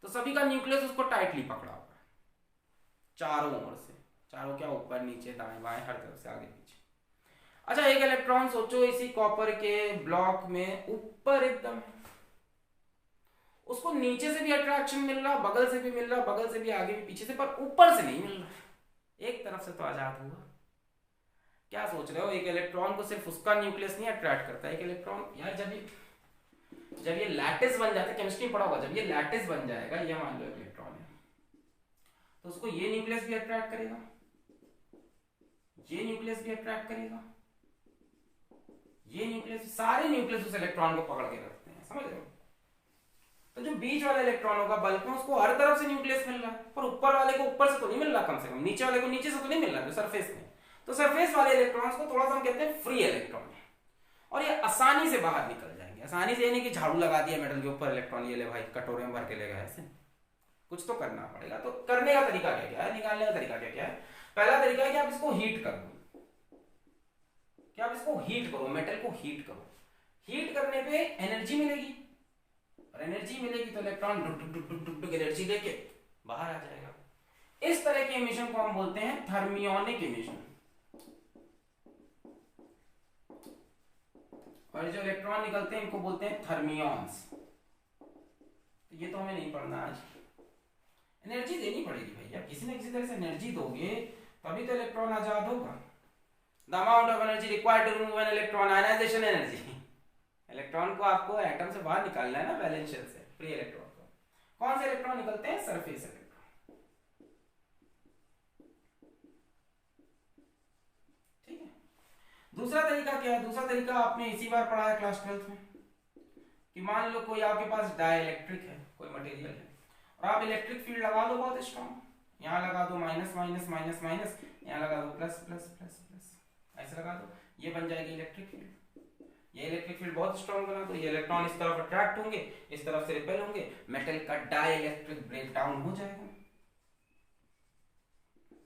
तो सभी का न्यूक्लियस उसको टाइटली पकड़ा हुआ है चारों ओर से। चारों क्या, ऊपर नीचे दाएं बाएं हर तरफ से, आगे पीछे। अच्छा, एक इलेक्ट्रॉन सोचो इसी कॉपर के ब्लॉक में ऊपर एकदम है, उसको नीचे से भी अट्रैक्शन मिल रहा, बगल से भी मिल रहा, बगल से भी, आगे भी पीछे से, पर ऊपर से नहीं मिल रहा। एक तरफ से तो आजाद हुआ। क्या सोच रहे हो, एक इलेक्ट्रॉन को सिर्फ उसका न्यूक्लियस नहीं अट्रैक्ट करता। एक इलेक्ट्रॉन यार जब ये लैटिस बन जाता है, केमिस्ट्री पढ़ा होगा, जब ये लैटिस बन जाएगा, ये मान लो एक इलेक्ट्रॉन है, तो उसको ये न्यूक्लियस भी अट्रैक्ट करेगा, ये न्यूक्लियस भी अट्रैक्ट करेगा, ये न्यूक्लियस, सारे न्यूक्लियस उस इलेक्ट्रॉन को पकड़ के रखते हैं, समझ रहे हो। तो जो बीच वाले इलेक्ट्रॉन होगा बल्क में, उसको हर तरफ से न्यूक्लियस मिल रहा है, पर ऊपर वाले को ऊपर से तो नहीं मिल रहा, कम से कम नीचे वाले को नीचे से तो नहीं मिल रहा, जो सरफेस में। तो सरफेस वाले इलेक्ट्रॉन्स को थोड़ा सा हम कहते हैं फ्री इलेक्ट्रॉन, और ये आसानी से बाहर निकल जाएंगे। आसानी से नहीं कि झाड़ू लगा दिया मेटल के ऊपर, इलेक्ट्रॉन ये ले भाई कटोरे में भर के ले गए, ऐसे कुछ तो करना पड़ेगा। तो करने का तरीका क्या क्या है, निकालने का तरीका क्या क्या है? पहला तरीका है कि आप इसको हीट कर दो, कि आप इसको हीट करो, मेटल को हीट करो। हीट करने पे एनर्जी मिलेगी, और एनर्जी मिलेगी तो इलेक्ट्रॉन डुक डुक डुक डुक डुक एनर्जी लेके बाहर आ जाएगा। इस तरह के एमिशन को हम बोलते हैं थर्मियोनिक एमिशन। और जो इलेक्ट्रॉन निकलते हैं इनको बोलते हैं थर्मियॉन्स। तो ये तो हमें नहीं पढ़ना आज। एनर्जी देनी पड़ेगी भैया, किसी न किसी तरह से एनर्जी दोगे तभी तो इलेक्ट्रॉन आजाद होगा। The amount of energy required to remove an electron, ionisation energy. Electron को आपको एटम से बाहर निकालना है ना, वैलेंस शेल से फ्री इलेक्ट्रॉन को। कौन से इलेक्ट्रॉन निकलते हैं? Surface electron. ठीक है, दूसरा तरीका क्या है? दूसरा तरीका आपने इसी बार पढ़ा है क्लास 12th में, कि मान लो कोई आपके पास डाइलेक्ट्रिक है, कोई मटेरियल है, और आप इलेक्ट्रिक फील्ड लगा दो बहुत स्ट्रॉन्ग, यहाँ लगा दो माइनस माइनस माइनस माइनस, यहाँ लगा दो प्लस प्लस प्लस प्लस, ऐसे लगा दो, ये बन जाएगी इलेक्ट्रिक फील्ड। ये इलेक्ट्रिक फील्ड बहुत स्ट्रॉन्ग बना तो ये इलेक्ट्रॉन इस तरफ अट्रैक्ट होंगे, इस तरफ से रिपेल होंगे, मेटल का डाइलेक्ट्रिक ब्रेकडाउन हो जाएगा।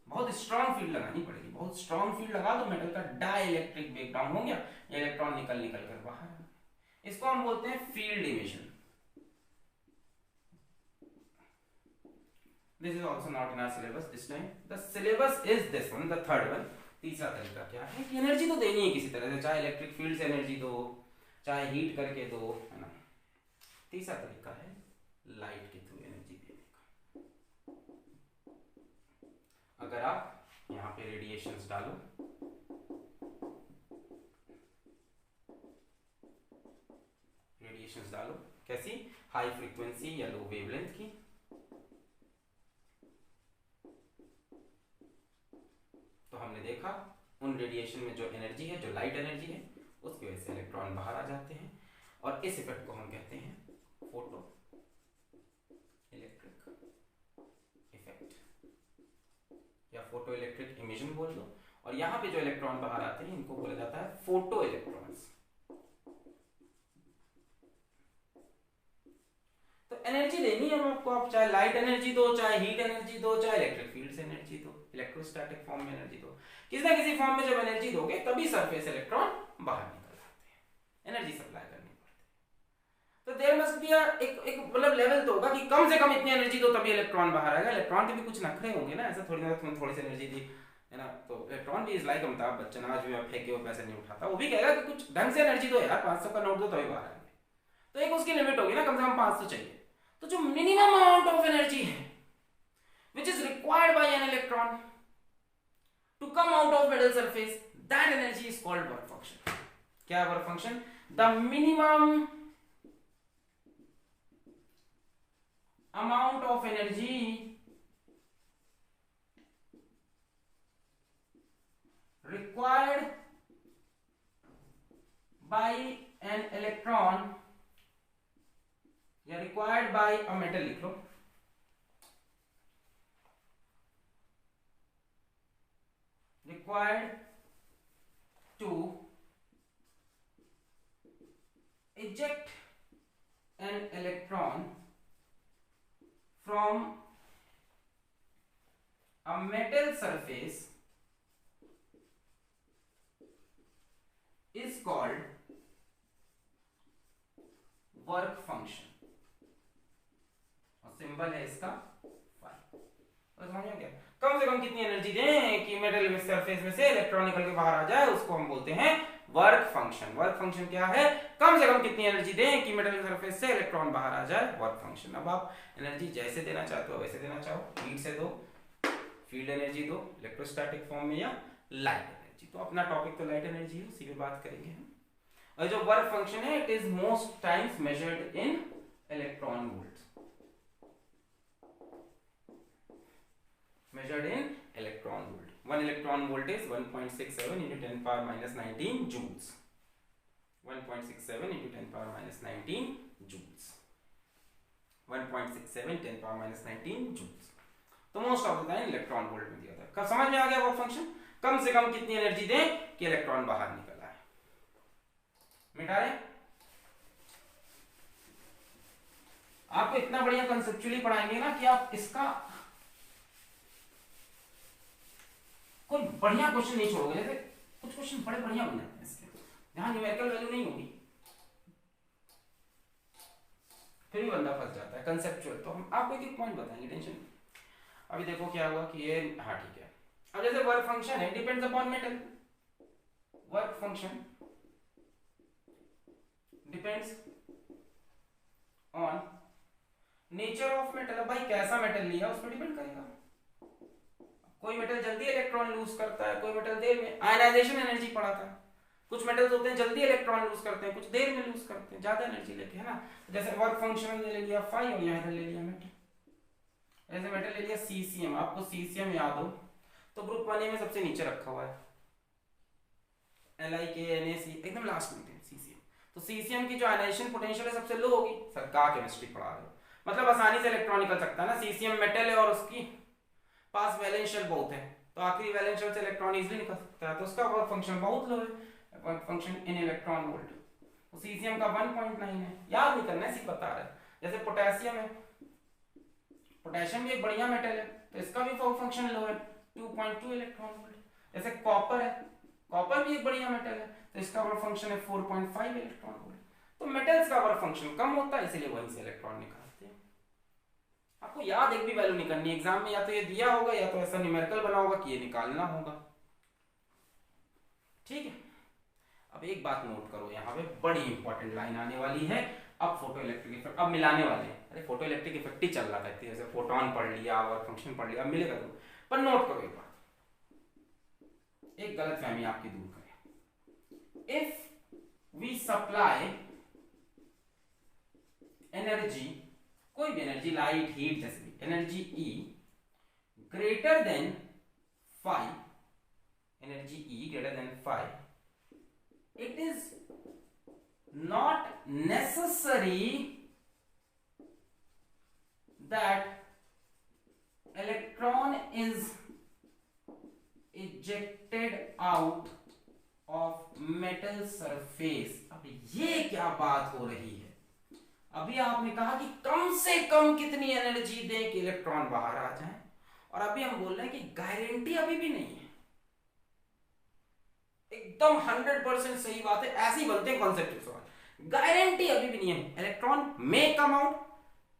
बहुत स्ट्रॉन्ग फील्ड लगानी पड़ेगी, बहुत स्ट्रॉन्ग फील्ड लगा दो, मेटल का डाइलेक्ट्रिक ब्रेकडाउन हो गया, ये इलेक्ट्रॉन निकल निकल कर बाहर। इसको हम बोलते हैं field emission. This is also not in our syllabus this time. The syllabus is this one, the third one. तीसरा तरीका क्या है कि एनर्जी तो देनी है किसी तरह से, चाहे इलेक्ट्रिक फील्ड से एनर्जी दो, चाहे हीट करके दो, है ना। तीसरा तरीका है लाइट के थ्रू एनर्जी देने का। अगर आप यहाँ पे रेडिएशंस डालो, रेडिएशंस डालो कैसी? हाई फ्रीक्वेंसी या लो वेवलेंथ की, तो हमने देखा उन रेडिएशन में जो एनर्जी है, जो लाइट एनर्जी है, उसकी वजह से इलेक्ट्रॉन बाहर आ जाते हैं, और इस इफेक्ट को हम कहते हैं फोटो इलेक्ट्रिक इफेक्ट या फोटो इलेक्ट्रिक इमिशन बोल दो, और यहाँ पे जो इलेक्ट्रॉन बाहर आते हैं इनको बोला जाता है फोटो इलेक्ट्रॉन्स। तो एनर्जी लेनी है आपको, आप चाहे लाइट एनर्जी दो, चाहे हीट एनर्जी दो, चाहे इलेक्ट्रिक फील्ड से एनर्जी दो, इलेक्ट्रोस्टैटिक फॉर्म में एनर्जी दो, किसी ना किसी फॉर्म में जब एनर्जी दोगे तभी सरफेस इलेक्ट्रॉन बाहर निकल आते हैं, एनर्जी सप्लाई करनी पड़ती है। तो देयर मस्ट बी एक मतलब लेवल तो होगा कि कम से कम इतनी एनर्जी दो तभी इलेक्ट्रॉन बाहर आएगा। इलेक्ट्रॉन के भी कुछ नखरे होंगे ना, ऐसा थोड़ी ना तुमने थोड़ी सी एनर्जी दी है ना, तो इलेक्ट्रॉन भी इज लाइक अमिताभ बच्चन, आज भी मैं फेंके हुए पैसे नहीं उठाता, वो भी कहेगा कि कुछ ढंग से एनर्जी दो यार, 500 का नोट दो तभी बाहर आएंगे। तो एक उसकी लिमिट होगी ना, कम से कम 500 चाहिए। तो जो मिनिमम अमाउंट ऑफ एनर्जी है which is required by an electron to come out of metal surface, that energy is called work function. क्या है work function? The minimum amount of energy required by an electron या required by a metal, लिख लो, required to eject an electron from a metal surface is called work function, और symbol है इसका phi. और समझ में क्या, कम से कम कितनी एनर्जी दें कि मेटल में सरफेस में से इलेक्ट्रॉन निकल के बाहर आ जाए, उसको हम बोलते हैं वर्क फंक्शन। वर्क फंक्शन क्या है, कम से कम कितनी एनर्जी दें कि मेटल सरफेस से इलेक्ट्रॉन बाहर आ जाए, वर्क फंक्शन। अब आप एनर्जी जैसे देना चाहते हो वैसे देना चाहो, हीट से दो, फील्ड एनर्जी दो, इलेक्ट्रोस्टैटिक फॉर्म में, या लाइट एनर्जी। तो अपना टॉपिक तो लाइट एनर्जी है, उसी पे बात करेंगे हम। और जो वर्क फंक्शन है it is most times measured in electron volt, measured in electron volt. 1 electron volt is 1.67 into 10 power minus 19 joules. 1.67 into 10 power minus 19 joules. 1.67 10 power minus 19 joules. तो most of the time electron volt में दिया था। कब समझ में आ गया वो function, कम से कम कितनी एनर्जी दें कि इलेक्ट्रॉन बाहर निकल आए। मिटा रहे, आपको इतना बढ़िया कंसेप्चुअली पढ़ाएंगे ना कि आप इसका कोई बढ़िया क्वेश्चन नहीं छोड़ोगे। जैसे कुछ क्वेश्चन बड़े बढ़िया बन जाते हैं इसके, जहां न्यूमेरिकल वैल्यू नहीं होगी फिर भी बंदा फंस जाता है कंसेप्चुअल। तो हम आपको एक पॉइंट बताएंगे, टेंशन। अभी देखो क्या हुआ कि ये, हाँ ठीक है, अब जैसे वर्क फंक्शन है depends upon metal, work function depends on nature of metal. अब भाई कैसा मेटल लिया उस पर डिपेंड करेगा, कोई मेटल जल्दी इलेक्ट्रॉन लूज करता है, कोई मेटल देर में। आयनाइजेशन एनर्जी पढ़ा था, कुछ मेटल्स होते हैं जल्दी इलेक्ट्रॉन लूज करते हैं, कुछ देर में लूज करते हैं, ज्यादा एनर्जी लेके, है ना। जैसे वर्क फंक्शन ले लिया फाई और यहाँ ले लिया मेटल, ऐसे मेटल ले लिया सीसीएम। आपको सीसीएम याद हो तो ग्रुप 1 में सबसे नीचे रखा हुआ है, LiKNaC एकदम लास्ट में सीसीएम। तो सीसीएम की जो आयनाइजेशन पोटेंशियल है सबसे लो होगी। सर का केमिस्ट्री पढ़ा रहे हो, मतलब आसानी से इलेक्ट्रॉन निकल सकता है ना। सीसीएम मेटल है और उसकी पास वैलेंस शेल बहुत है, तो आखिरी वैलेंस शेल से इलेक्ट्रॉन इजीली निकल सकता है, तो उसका वर्क फंक्शन बहुत लो है, work function in electron volt. तो सीसीएम का 1.9 है, याद नहीं करना है, सिर्फ बता रहा है। जैसे पोटेशियम है, पोटेशियम भी एक बढ़िया मेटल है, तो इसका भी वर्क फंक्शन लो है, 2.2 इलेक्ट्रॉन वोल्ट। जैसे कॉपर है, कॉपर भी एक बढ़िया मेटल है, तो इसका वर्क फंक्शन है 4.5 इलेक्ट्रॉन वोल्ट। तो मेटल्स का वर्क फंक्शन कम होता है, इसलिए वहीं से इलेक्ट्रॉन निकालते हैं। आपको याद एक भी वैल्यू नहीं करनी एग्जाम में, या तो ये दिया होगा या तो ऐसा न्यूमेरिकल बना होगा कि ये निकालना होगा, ठीक है। अब एक बात नोट करो, यहाँ पे बड़ी इंपॉर्टेंट लाइन आने वाली है। अब फोटो इलेक्ट्रिक इफेक्ट अब मिलाने वाले हैं। अरे फोटो इलेक्ट्रिक इफेक्ट ही चल रहा था, जैसे फोटोन पढ़ लिया और फंक्शन पढ़ लिया, अब मिलेगा तो। पर नोट करो एक बात, एक गलत फहमी आपकी दूर करें। इफ वी सप्लाई एनर्जी, कोई भी एनर्जी, लाइट, हीट, जैसे भी energy E greater than 5, energy E greater than 5, it is not necessary that electron is ejected out of metal surface. अब ये क्या बात हो रही है? अभी आपने कहा कि कम से कम कितनी एनर्जी दें कि इलेक्ट्रॉन बाहर आ जाए, और अभी हम बोल रहे हैं कि गारंटी अभी भी नहीं है। एकदम 100% सही बात है, ऐसे ही बनते हैं कॉन्सेप्ट सवाल। गारंटी अभी भी नहीं है। Electron may come out,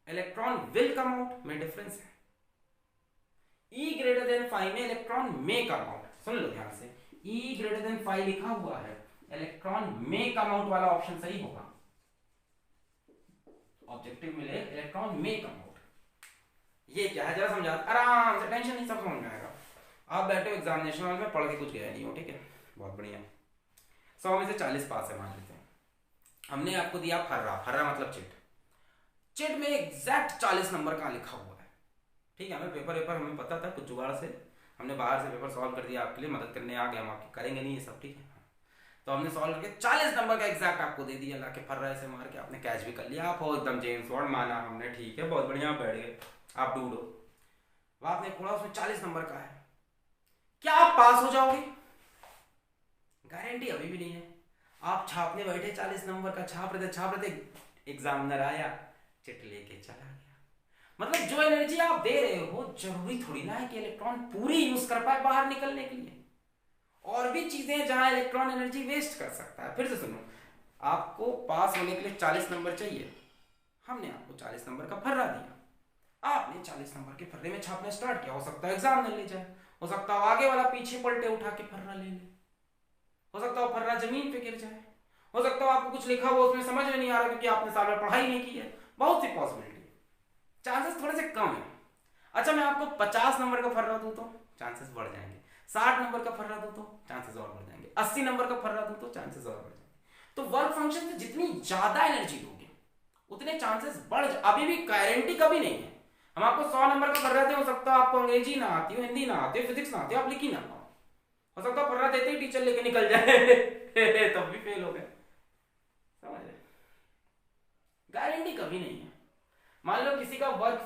electron will come out में डिफरेंस है। E ग्रेटर देन 5 में इलेक्ट्रॉन मे कम आउट, सुन लो ध्यान से, E ग्रेटर देन 5 लिखा हुआ है, इलेक्ट्रॉन मे कम आउट वाला ऑप्शन सही होगा। ऑब्जेक्टिव मिले इलेक्ट्रॉन मे कम आउट। ये क्या है जरा समझा, आराम से, टेंशन नहीं, सब समझ में आएगा। आप बैठे हो एग्जामिनेशन हॉल में, पढ़ के कुछ गया नहीं हो, ठीक है, बहुत बढ़िया। 100 में से 40 पास है मान लेते हैं। हमने आपको दिया फर्रा, फर्रा मतलब चिट, चिट में एग्जैक्ट 40 नंबर का लिखा हुआ है, ठीक है। हमें पेपर हमें पता था, कुछ जुगाड़ से हमने बाहर से पेपर सॉल्व कर दिया, आपके लिए मदद करने आ गए हम, आपकी करेंगे नहीं ये सब, ठीक है। तो हमने सॉल्व करके 40 नंबर का एग्जैक्ट आपको दे दिया, लाके फर्रा ऐसे मार के आपने कैच भी कर लिया। आप हो एकदम जेम्स बॉन्ड, माना हमने, ठीक है, बहुत बढ़िया, आप बैठ गए, आप ढूंढो। वो आपने खोला, उसमें 40 नंबर का है, क्या आप पास हो जाओगे? गारंटी अभी भी नहीं है। आप छापने बैठे, 40 नंबर का छाप रहे थे, एग्जामिनर आया, चिट लेके चला गया। मतलब जो एनर्जी आप दे रहे हो, जरूरी थोड़ी ना है कि इलेक्ट्रॉन पूरी यूज कर पाए बाहर निकलने के लिए। और भी चीजें जहां इलेक्ट्रॉन एनर्जी वेस्ट कर सकता है। फिर से सुनो, आपको पास होने के लिए 40 नंबर चाहिए, हमने आपको 40 नंबर का फर्रा दिया, आपने 40 नंबर के फर्रे में छापना स्टार्ट किया। हो सकता है एग्जाम न ले जाए, हो सकता है आगे वाला पीछे पलटे उठा के फर्रा ले ले, हो सकता है फर्रा जमीन पे गिर जाए, हो सकता है आपको कुछ लिखा हुआ उसमें समझ में नहीं आ रहा क्योंकि आपने साल में पढ़ाई नहीं की है। बहुत सी पॉसिबिलिटी, चांसेस थोड़े से कम है। अच्छा, मैं आपको 50 नंबर का फर्रा दूं तो चांसेस बढ़ जाएंगे, 60 नंबर का फर्रा दूं तो चांसेस और बढ़ जाएंगे, 80 नंबर का फर्रा दूं तो चांसेस और बढ़ जाएंगे। तो वर्क फंक्शन से जितनी ज्यादा एनर्जी दोगे उतने चांसेस बढ़ अभी भी गारंटी कभी नहीं है। हम आपको 100 नंबर का फर्रा दें, हो सकता है आपको अंग्रेजी ना आती हो, हिंदी ना आती हो, फिजिक्स ना आती हो, आप लिख ही ना पाओ, हो सकता है फर्रा देते ही टीचर लेके निकल जाए तब भी फेल हो गए, समझ रहे? गारंटी कभी नहीं है। मान लो किसी का वर्क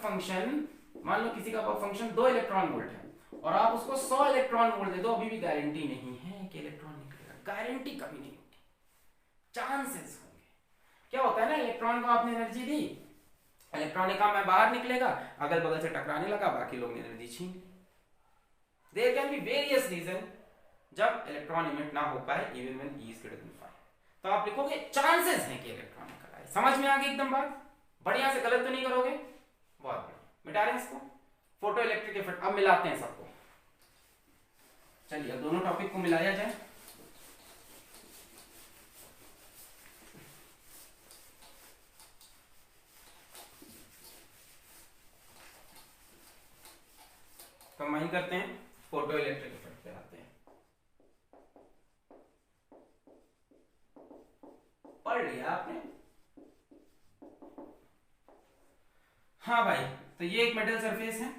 फंक्शन 2 इलेक्ट्रॉन वोल्ट है और आप उसको 100 इलेक्ट्रॉन वोल्ट दे दो, अभी भी गारंटी नहीं है कि इलेक्ट्रॉन निकलेगा। गारंटी कभी नहीं होती, चांसेस होंगे। क्या होता है ना, इलेक्ट्रॉन को आपने एनर्जी दी, इलेक्ट्रॉन ने कहा मैं बाहर निकलेगा, अगल बगल से टकराने लगा, बाकी लोग ने एनर्जी छीन ली। There can be various reason जब इलेक्ट्रॉन इमिट ना हो पाए even when E is greater than 5। तो आप लिखोगे चांसेस हैं कि इलेक्ट्रॉन निकल आए। समझ में आ गई एकदम बात? बढ़िया से, गलत तो नहीं करोगे? बहुत बढ़िया। मिटा रहे हैं इसको, फोटो इलेक्ट्रिक इफेक्ट। अब मिलाते हैं सबको, चलिए अब दोनों टॉपिक को मिलाया जाए। कंबाइन करते हैं, फोटो इलेक्ट्रिक इफेक्ट पे आते हैं। पढ़ लिया आपने? हाँ भाई, तो ये एक मेटल सरफेस है,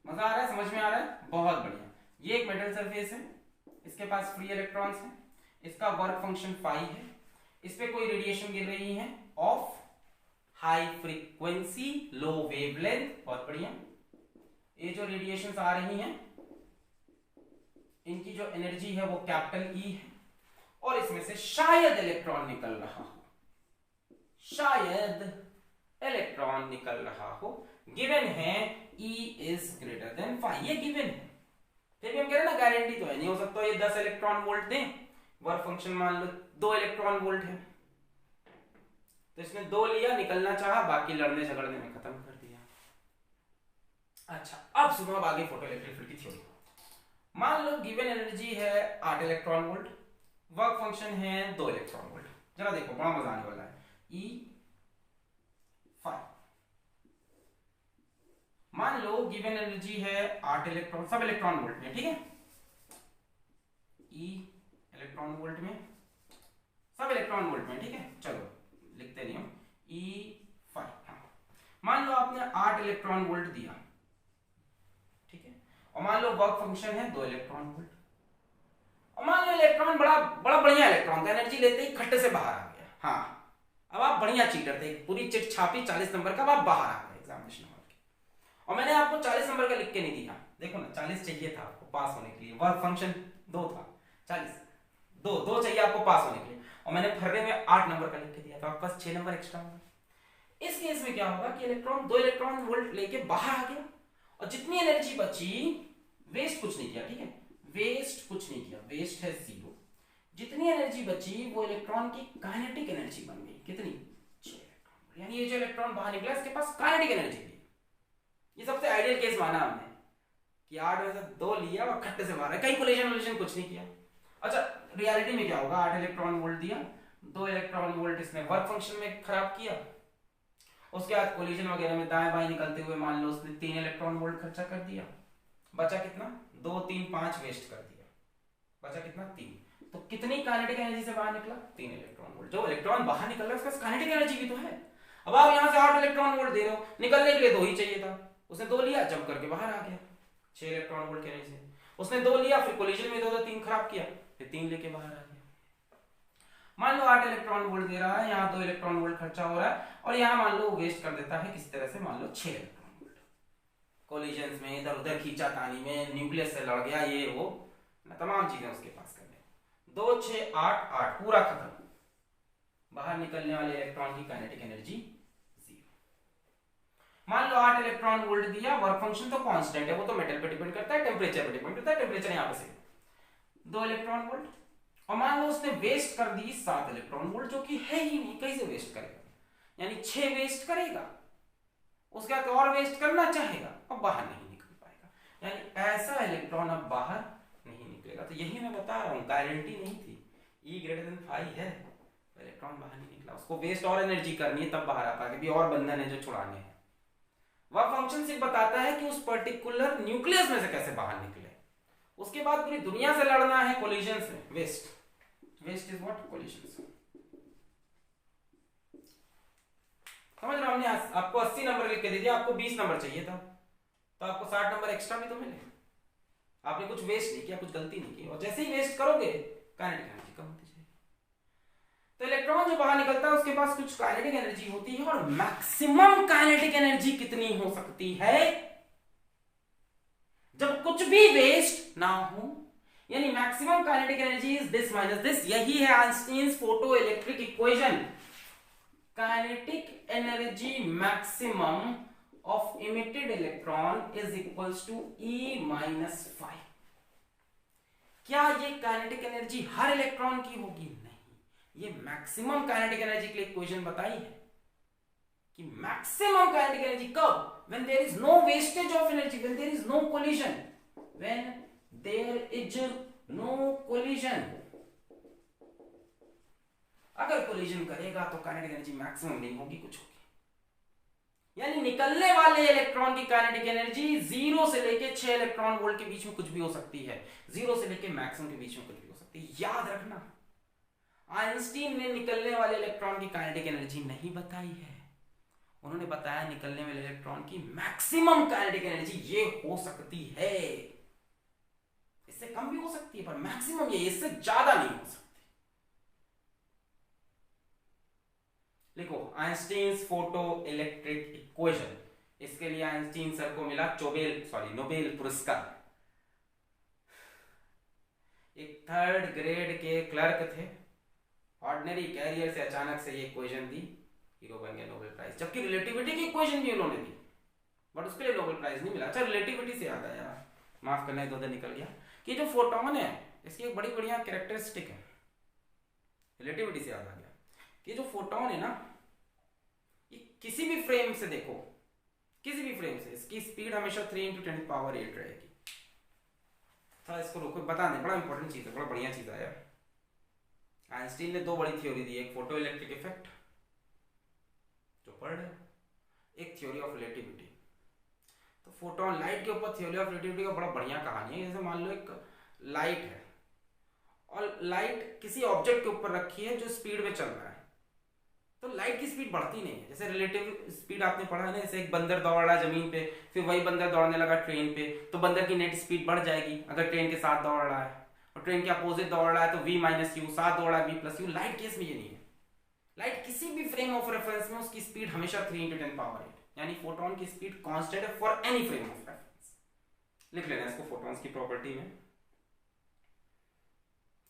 मजा आ रहा है, समझ में आ रहा है? बहुत बढ़िया। ये एक मेटल सरफेस है, इसके पास फ्री इलेक्ट्रॉन्स हैं, इसका वर्क फंक्शन 5 है, इस पे कोई रेडिएशन गिर रही है of high frequency low wavelength. बहुत बढ़िया। ये जो रेडिएशंस आ रही हैं इनकी जो एनर्जी है वो कैपिटल E है, और इसमें से शायद इलेक्ट्रॉन निकल रहा हो, शायद इलेक्ट्रॉन निकल रहा हो। गिवन है E is greater than 5, ये गिवन है। फिर भी हम कह रहे हैं ना गारंटी तो है, नहीं हो सकता ये 10 इलेक्ट्रॉन वोल्ट दें, वर्क फंक्शन मान लो 2 इलेक्ट्रॉन वोल्ट है, तो इसने 2 लिया, निकलना चाहा, बाकी लड़ने झगड़ने में खत्म कर दिया। अच्छा, अब सुनो, अब आगे फोटो इलेक्ट्रिक फील्ड की थ्योरी। मान लो गिवन एनर्जी है 8 इलेक्ट्रॉन वोल्ट, वर्क फंक्शन है 2 इलेक्ट्रॉन वोल्ट। जरा देखो, बड़ा मजा आने वाला है। E5, मान लो गिवन एनर्जी है 8 इलेक्ट्रॉन, सब इलेक्ट्रॉन वोल्ट में, ठीक है, E इलेक्ट्रॉन वोल्ट में, सब इलेक्ट्रॉन वोल्ट में, ठीक है। चलो लिखते नहीं हम, E5। हाँ, मान लो आपने 8 इलेक्ट्रॉन वोल्ट दिया, ठीक है, और मान लो वर्क फंक्शन है 2 इलेक्ट्रॉन वोल्ट, और मान लो इलेक्ट्रॉन बड़ा बढ़िया इलेक्ट्रॉन था, एनर्जी लेते ही खट्टे से बाहर आ गया। हाँ, अब आप बढ़िया चीटर थे, पूरी चिट छापी 40 नंबर का, अब आप बाहर आ गए एग्जामिनेशन हॉल के, और मैंने आपको 40 नंबर का लिख के नहीं दिया, देखो ना 40 चाहिए था आपको पास होने के लिए, वर्क फंक्शन 2 था, 40 दो चाहिए आपको पास होने के लिए, और मैंने फर्रे में 8 नंबर का लिख के दिया, तो आपके पास 6 नंबर एक्स्ट्रा होंगे। इस केस में क्या होगा कि इलेक्ट्रॉन 2 इलेक्ट्रॉन वोल्ट लेके बाहर आ गया, और जितनी एनर्जी बची, वेस्ट कुछ नहीं किया, ठीक है, वेस्ट कुछ नहीं किया, वेस्ट है 0, जितनी एनर्जी बची वो इलेक्ट्रॉन की काइनेटिक एनर्जी बन गई, कितनी, 6 इलेक्ट्रॉन, यानी ये जो इलेक्ट्रॉन बाहर निकला इसके पास काइनेटिक एनर्जी थी। ये सबसे आइडियल केस माना हमने कि 8 में से 2 लिया और खट्टे से मारा, कहीं कोलिजन कुछ नहीं किया। अच्छा रियलिटी में क्या होगा, 8 इलेक्ट्रॉन वोल्ट दिया, 2 इलेक्ट्रॉन वोल्ट इसने वर्क फंक्शन में खराब किया, उसके बाद कोलिजन वगैरह में दाएं बाएं निकलते हुए मान लो उसने 3 इलेक्ट्रॉन वोल्ट खर्चा कर दिया, बचा कितना, 2 3 5 वेस्ट कर दिया, बचा कितना 3, तो कितनी काइनेटिक एनर्जी से बाहर निकला, 3 इलेक्ट्रॉन वोल्ट। जो इलेक्ट्रॉन बाहर निकल रहा है उसके पास काइनेटिक एनर्जी भी तो है। अब आप यहां से 8 इलेक्ट्रॉन वोल्ट दे रहे हो, निकलने के लिए 2 ही चाहिए था, उसने 2 लिया, जंप करके बाहर आ गया 6 इलेक्ट्रॉन वोल्ट की एनर्जी से, उसने 2 लिया, फिर कोलिजन में 2 3 खराब किया, फिर 3 लेके बाहर आ गया। मान लो 8 इलेक्ट्रॉन वोल्ट दे रहा है, यहाँ 2 इलेक्ट्रॉन वोल्ट खर्चा हो रहा है, और यहाँ मान लो वेस्ट कर देता है किसी तरह से, मान लो 6 इलेक्ट्रॉन वोल्ट कोलिजन में, इधर उधर खींचा तानी में, न्यूक्लियस से लड़ गया, ये वो तमाम चीजें उसके पास करने, 2 6 8 8 पूरा खत्म, बाहर निकलने वाले इलेक्ट्रॉन की काइनेटिक एनर्जी 0। मान लो 8 इलेक्ट्रॉन वोल्ट दिया, वर्क फंक्शन तो कांस्टेंट है, वो तो मेटल पे डिपेंड करता है, टेम्परेचर पे डिपेंड करता है, टेम्परेचर यहाँ पे से 2 इलेक्ट्रॉन वोल्ट, और मान लो उसने वेस्ट कर दी 7 इलेक्ट्रॉन वोल्ट, जो कि है ही नहीं, कैसे वेस्ट करेगा, यानी 6 वेस्ट करेगा, उसके बाद और वेस्ट करना चाहेगा, अब बाहर नहीं निकल पाएगा, यानी ऐसा इलेक्ट्रॉन अब बाहर नहीं निकलेगा। तो यही मैं बता रहा हूँ, गारंटी नहीं थी, E>5 है, इलेक्ट्रॉन बाहर नहीं निकला, उसको वेस्ट और एनर्जी करनी है तब बाहर आ पाएगा, भी और बंधन है जो छुड़ाने हैं। वह फंक्शन सिर्फ बताता है कि उस पर्टिकुलर न्यूक्लियस में से कैसे बाहर निकले, उसके बाद पूरी दुनिया से लड़ना है कोलिजन में, वेस्ट इज व्हाट, कोलिजन। समझ रहे हो, हमने आपको 80 नंबर लिख के दे दिया, आपको 20 नंबर चाहिए था, तो आपको 60 नंबर एक्स्ट्रा भी तो मिले, आपने कुछ वेस्ट नहीं किया, कुछ गलती नहीं की, और जैसे ही वेस्ट करोगे काइनेटिक एनर्जी कम होती जाएगी। तो इलेक्ट्रॉन जो बाहर निकलता है उसके पास कुछ काइनेटिक एनर्जी होती है, और मैक्सिमम काइनेटिक एनर्जी कितनी हो सकती है, जब कुछ भी वेस्ट ना हो, यानी maximum kinetic energy is this minus this, यही है Einstein's photo electric equation. Kinetic energy maximum of emitted electron is equals to E-5। क्या ये काइनेटिक एनर्जी हर इलेक्ट्रॉन की होगी, नहीं, ये मैक्सिमम काइनेटिक एनर्जी के लिए इक्वेशन बताई है कि मैक्सिमम काइनेटिक एनर्जी कब, when there is no wastage of energy, when there is no collision, when there is no collision। अगर कोलिजन करेगा तो काइनेटिक एनर्जी मैक्सिमम नहीं होगी, कुछ होगी, यानी निकलने वाले इलेक्ट्रॉन की काइनेटिक एनर्जी 0 से लेके 6 इलेक्ट्रॉन वोल्ट के बीच में कुछ भी हो सकती है, 0 से लेके मैक्सिमम के बीच में कुछ भी हो सकती है। याद रखना, आइंस्टीन ने निकलने वाले इलेक्ट्रॉन की काइनेटिक एनर्जी नहीं बताई है, उन्होंने बताया निकलने वाले इलेक्ट्रॉन की मैक्सिमम काइनेटिक एनर्जी ये हो सकती है, इससे कम भी हो सकती है पर मैक्सिमम ये, इससे ज्यादा नहीं हो सकती। लिखो आइंस्टीन्स फोटो इलेक्ट्रिक इक्वेशन, इसके लिए आइंस्टीन सर को मिला नोबेल पुरस्कार। एक 3rd ग्रेड के क्लर्क थे, ऑर्डिनरी कैरियर से अचानक से ये इक्वेशन दी, हीरो बन गया, नोबेल प्राइज। जबकि रिलेटिविटी की इक्वेशन भी उन्होंने दी, बट उसके लिए नोबेल प्राइज नहीं मिला। अच्छा रिलेटिविटी से याद आया, माफ करना इधर निकल गया, कि जो फोटोन है इसकी एक बड़ी बढ़िया कैरेक्टरिस्टिक है, रिलेटिविटी से याद आ गया कि जो फोटोन है ना, ये किसी भी फ्रेम से देखो, किसी भी फ्रेम से इसकी स्पीड हमेशा 3 × 10⁸ रहेगी। थोड़ा इसको रोको, बता दें, बड़ा इंपॉर्टेंट चीज है, बड़ा बढ़िया चीज आया। आइंस्टीन ने 2 बड़ी थ्योरी दी, एक फोटो इलेक्ट्रिक इफेक्ट जो पढ़ रहे हो, एक थ्योरी ऑफ रिलेटिविटी। तो फोटोन लाइट के ऊपर थ्योरी ऑफ रिलेटिविटी का बड़ा बढ़िया कहानी है। जैसे मान लो एक लाइट है और लाइट किसी ऑब्जेक्ट के ऊपर रखी है जो स्पीड में चल रहा है, तो लाइट की स्पीड बढ़ती नहीं है। जैसे रिलेटिव स्पीड आपने पढ़ा है ना, जैसे एक बंदर दौड़ रहा है जमीन पे, फिर वही बंदर दौड़ने लगा ट्रेन पे, तो बंदर की नेट स्पीड बढ़ जाएगी अगर ट्रेन के साथ दौड़ रहा है, और ट्रेन के अपोजिट दौड़ रहा है तो v - u, साथ दौड़ रहा है v + u। लाइट केस में ये नहीं है, लाइट किसी भी फ्रेम ऑफ रेफरेंस में उसकी स्पीड हमेशा 3 × 10⁸, यानी फोटोन की स्पीड कांस्टेंट है for any frame of reference. लिख लेना इसको फोटॉन्स की प्रॉपर्टी में।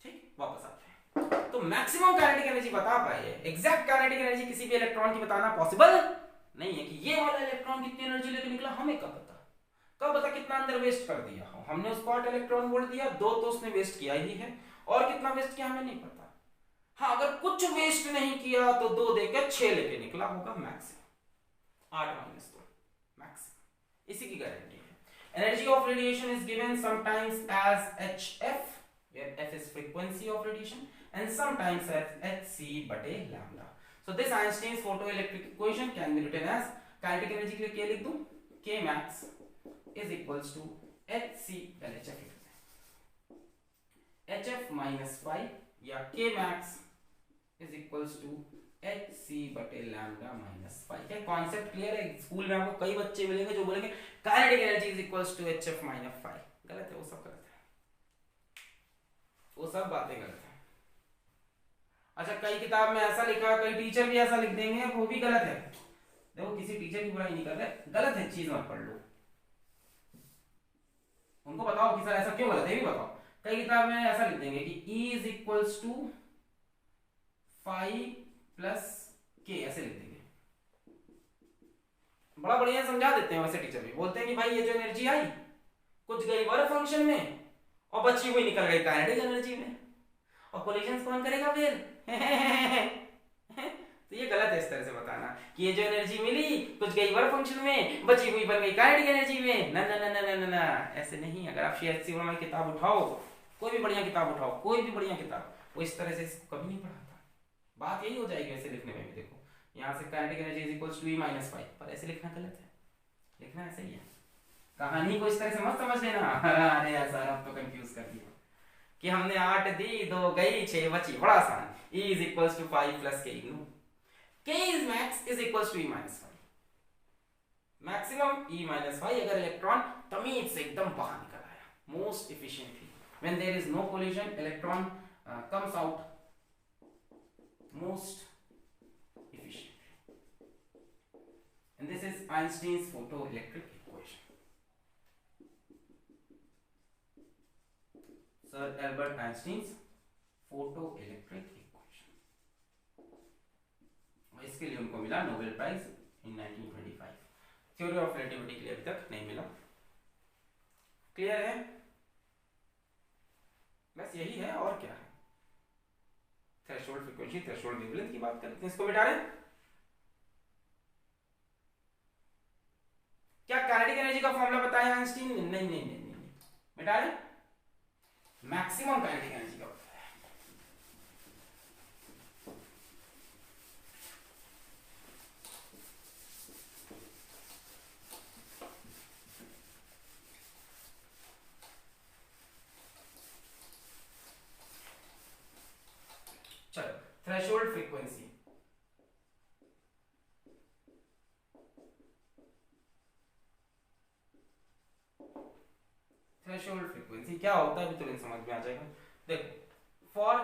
ठीक, वापस आते हैं। तो मैक्सिमम काइनेटिक एनर्जी बता पाए, एग्जैक्ट काइनेटिक एनर्जी किसी भी इलेक्ट्रॉन की बताना पॉसिबल नहीं है कि ये वाला इलेक्ट्रॉन कितनी एनर्जी लेके निकला, हमें कब पता, कब पता कितना अंदर वेस्ट कर दिया हो हमने, उसको 8 इलेक्ट्रॉन वोल्ट दिया, 2 तो उसने वेस्ट किया ही है, और कितना वेस्ट किया हमें नहीं पता। हाँ, अगर कुछ वेस्ट नहीं किया तो 2 देकर 6 लेके निकला होगा मैक्सिमम, 8 माइनस 2 मैक्सिमम, इसी की गारंटी है। Energy of radiation is given sometimes as hf, where f is frequency of radiation, and sometimes as hc बटे lambda. So this Einstein's photoelectric equation can be written as, kinetic energy के लिए क्या लिख दूं, k max is equals to hc LHF, hf minus 5 या k max is equals to hc बटे lambda minus 5। क्या concept clear है? School में आपको कई बच्चे मिलेंगे जो बोलेंगे kinetic energy is equals to hf minus 5, गलत है, वो सब गलत है, वो सब बातें गलत है। अच्छा, कई किताब में ऐसा लिखा, कई टीचर भी ऐसा लिख देंगे, वो भी गलत है। देखो, किसी टीचर की बुराई नहीं कर रहे, गलत है चीज मत पढ़ लो, उनको बताओ कि सर ऐसा क्यों गलत है, ये भी बताओ। कई किताब में ऐसा लिख देंगे कि E is equals to 5 plus k, ऐसे लिख देंगे, बड़ा बढ़िया समझा देते हैं वैसे टीचर भी, बोलते हैं कि भाई ये जो एनर्जी आई कुछ गई वर्क फंक्शन में और बची हुई निकल गई काइनेटिक एनर्जी में, और कोलिजन कौन करेगा फिर? तो ये गलत है इस तरह से बताना कि ये जो एनर्जी मिली कुछ गई वर्क फंक्शन में, बची हुई बन गई काइनेटिक एनर्जी में, ना ना ना ना ना ना, ऐसे नहीं। अगर आप CHC वर्मा की किताब उठाओ, कोई भी बढ़िया किताब उठाओ, कोई भी बढ़िया किताब, वो इस तरह से इसको कभी नहीं पढ़ाता। बात यही हो जाएगी वैसे लिखने में भी। देखो, यहाँ से kinetic energy is equals to E minus 5, पर ऐसे लिखना गलत है, लिखना ऐसे ही है। कहानी को इस तरह से मत समझ लेना, अरे यार सर आप तो कंफ्यूज कर दिया कि हमने 8 दी, 2 गई, 6 बची, बड़ा आसान। E is equals to 5 plus k, no, k is max is equals to E minus 5, maximum E minus 5 अगर इलेक्ट्रॉन तमीज से एकदम बाहर निकल आया, most efficiently, when there is no collision electron comes out most efficiently, and this is Einstein's photoelectric equation. Sir Albert Einstein's photoelectric equation, और इसके लिए उनको मिला Nobel prize in 1925। Theory of relativity के लिए अभी तक नहीं मिला। क्लियर है? बस यही है, और क्या है। थ्रेशोल्ड फ्रीक्वेंसी, थ्रेशोल्ड वेवलेंथ की बात करते हैं, इसको मिटा रहे। क्या काइनेटिक एनर्जी का फॉर्मूला बताया आइंस्टीन? नहीं नहीं नहीं नहीं, नहीं। मिटा रहे, मैक्सिमम काइनेटिक एनर्जी का बताया। चलो, थ्रेशोल्ड फ्रीक्वेंसी, थ्रेशोल्ड फ्रीक्वेंसी क्या होता है अभी तुरंत समझ में आ जाएगा। देखो, फॉर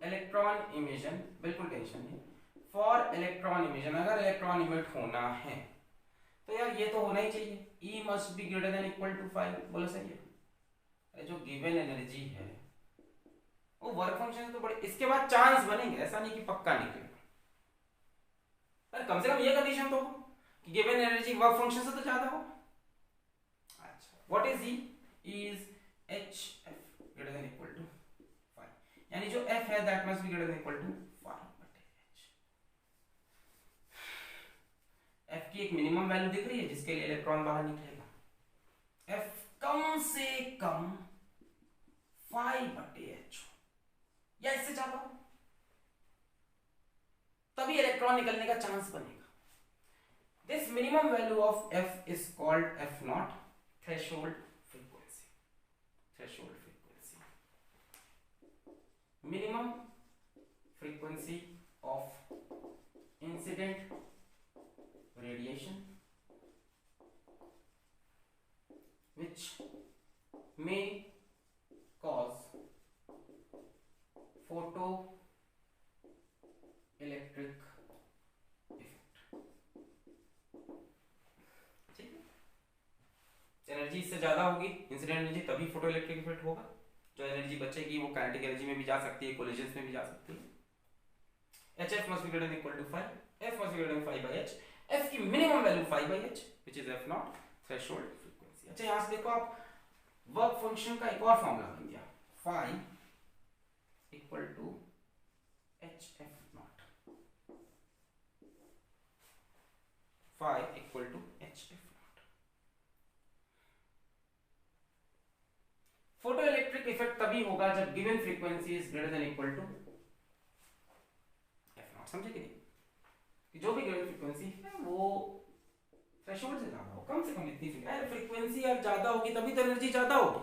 इलेक्ट्रॉन इमिशन, बिल्कुल टेंशन नहीं, फॉर इलेक्ट्रॉन इमिशन, अगर इलेक्ट्रॉन इमिट होना है तो यार ये तो होना ही चाहिए, E must be greater than equal to 5। बोलो सही है? अरे जो गिवन एनर्जी है वो वर्क फंक्शन से तो बड़े, इसके बाद चांस बनेंगे, ऐसा नहीं कि पक्का निकलेगा, पर कम से कम ये कंडीशन तो हो कि गिवन एनर्जी वर्क फंक्शन से तो ज्यादा हो। अच्छा, what is E? Is hf greater than equal to 5, यानी जो f है that must be greater than equal to 5 बटे h। f की एक मिनिमम वैल्यू दिख रही है जिसके लिए इलेक्ट्रॉन बाहर निकलेगा, f कम से कम 5 बटे h या इससे ज्यादा हो, तभी इलेक्ट्रॉन निकलने का चांस बनेगा। This minimum value of f is called f not, threshold frequency, threshold frequency, minimum frequency of incident radiation which may cause photoelectric effect, energy इससे ज्यादा होगी इंसिडेंट एनर्जी, तभी फोटो इलेक्ट्रिक इफेक्ट होगा। जो energy बचेगी वो kinetic energy में भी जा सकती है, कोलिजन्स में भी जा सकती है। HF must be greater than equal to 5, F must be greater than 5 by H, F की minimum value 5 by H which is F not threshold frequency. अच्छा यहां से देखो आप वर्क फंक्शन का एक और फॉर्मूला बन गया, phi equal to HF naught, phi equal to HF naught. Photo electric effect तभी होगा जब given frequency is greater than equal to समझे कि नहीं, कि जो भी गिवन फ्रीक्वेंसी है वो थ्रेशोल्ड से ज्यादा हो, कम से कम इतनी फ्रीक्वेंसी यार ज्यादा होगी तभी तो एनर्जी ज्यादा होगी,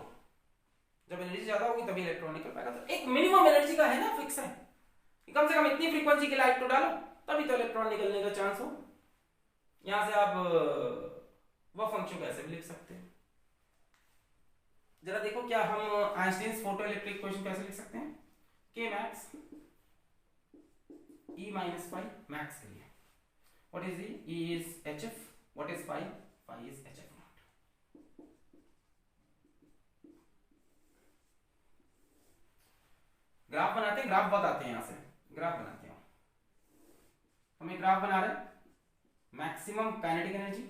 जब एनर्जी ज्यादा होगी तभी इलेक्ट्रॉन निकल पाएगा। तो एक मिनिमम एनर्जी का है ना, फिक्स है कि कम से कम इतनी फ्रीक्वेंसी की लाइट तो डालो तभी तो इलेक्ट्रॉन निकलने का चांस हो। यहां से आप वह फंक्शन को ऐसे भी लिख सकते हैं। जरा देखो क्या हम आइंस्टीन्स फोटो इलेक्ट्रिक इक्वेशन कैसे लिख सकते हैं, k max E minus phi max के लिए, what is E? E is HF, what is phi? Phi is HF naught। Graph बनाते हैं, ग्राफ बताते हैं, यहां से ग्राफ बनाते हैं। हम एक ग्राफ बना रहे हैं, maximum kinetic energy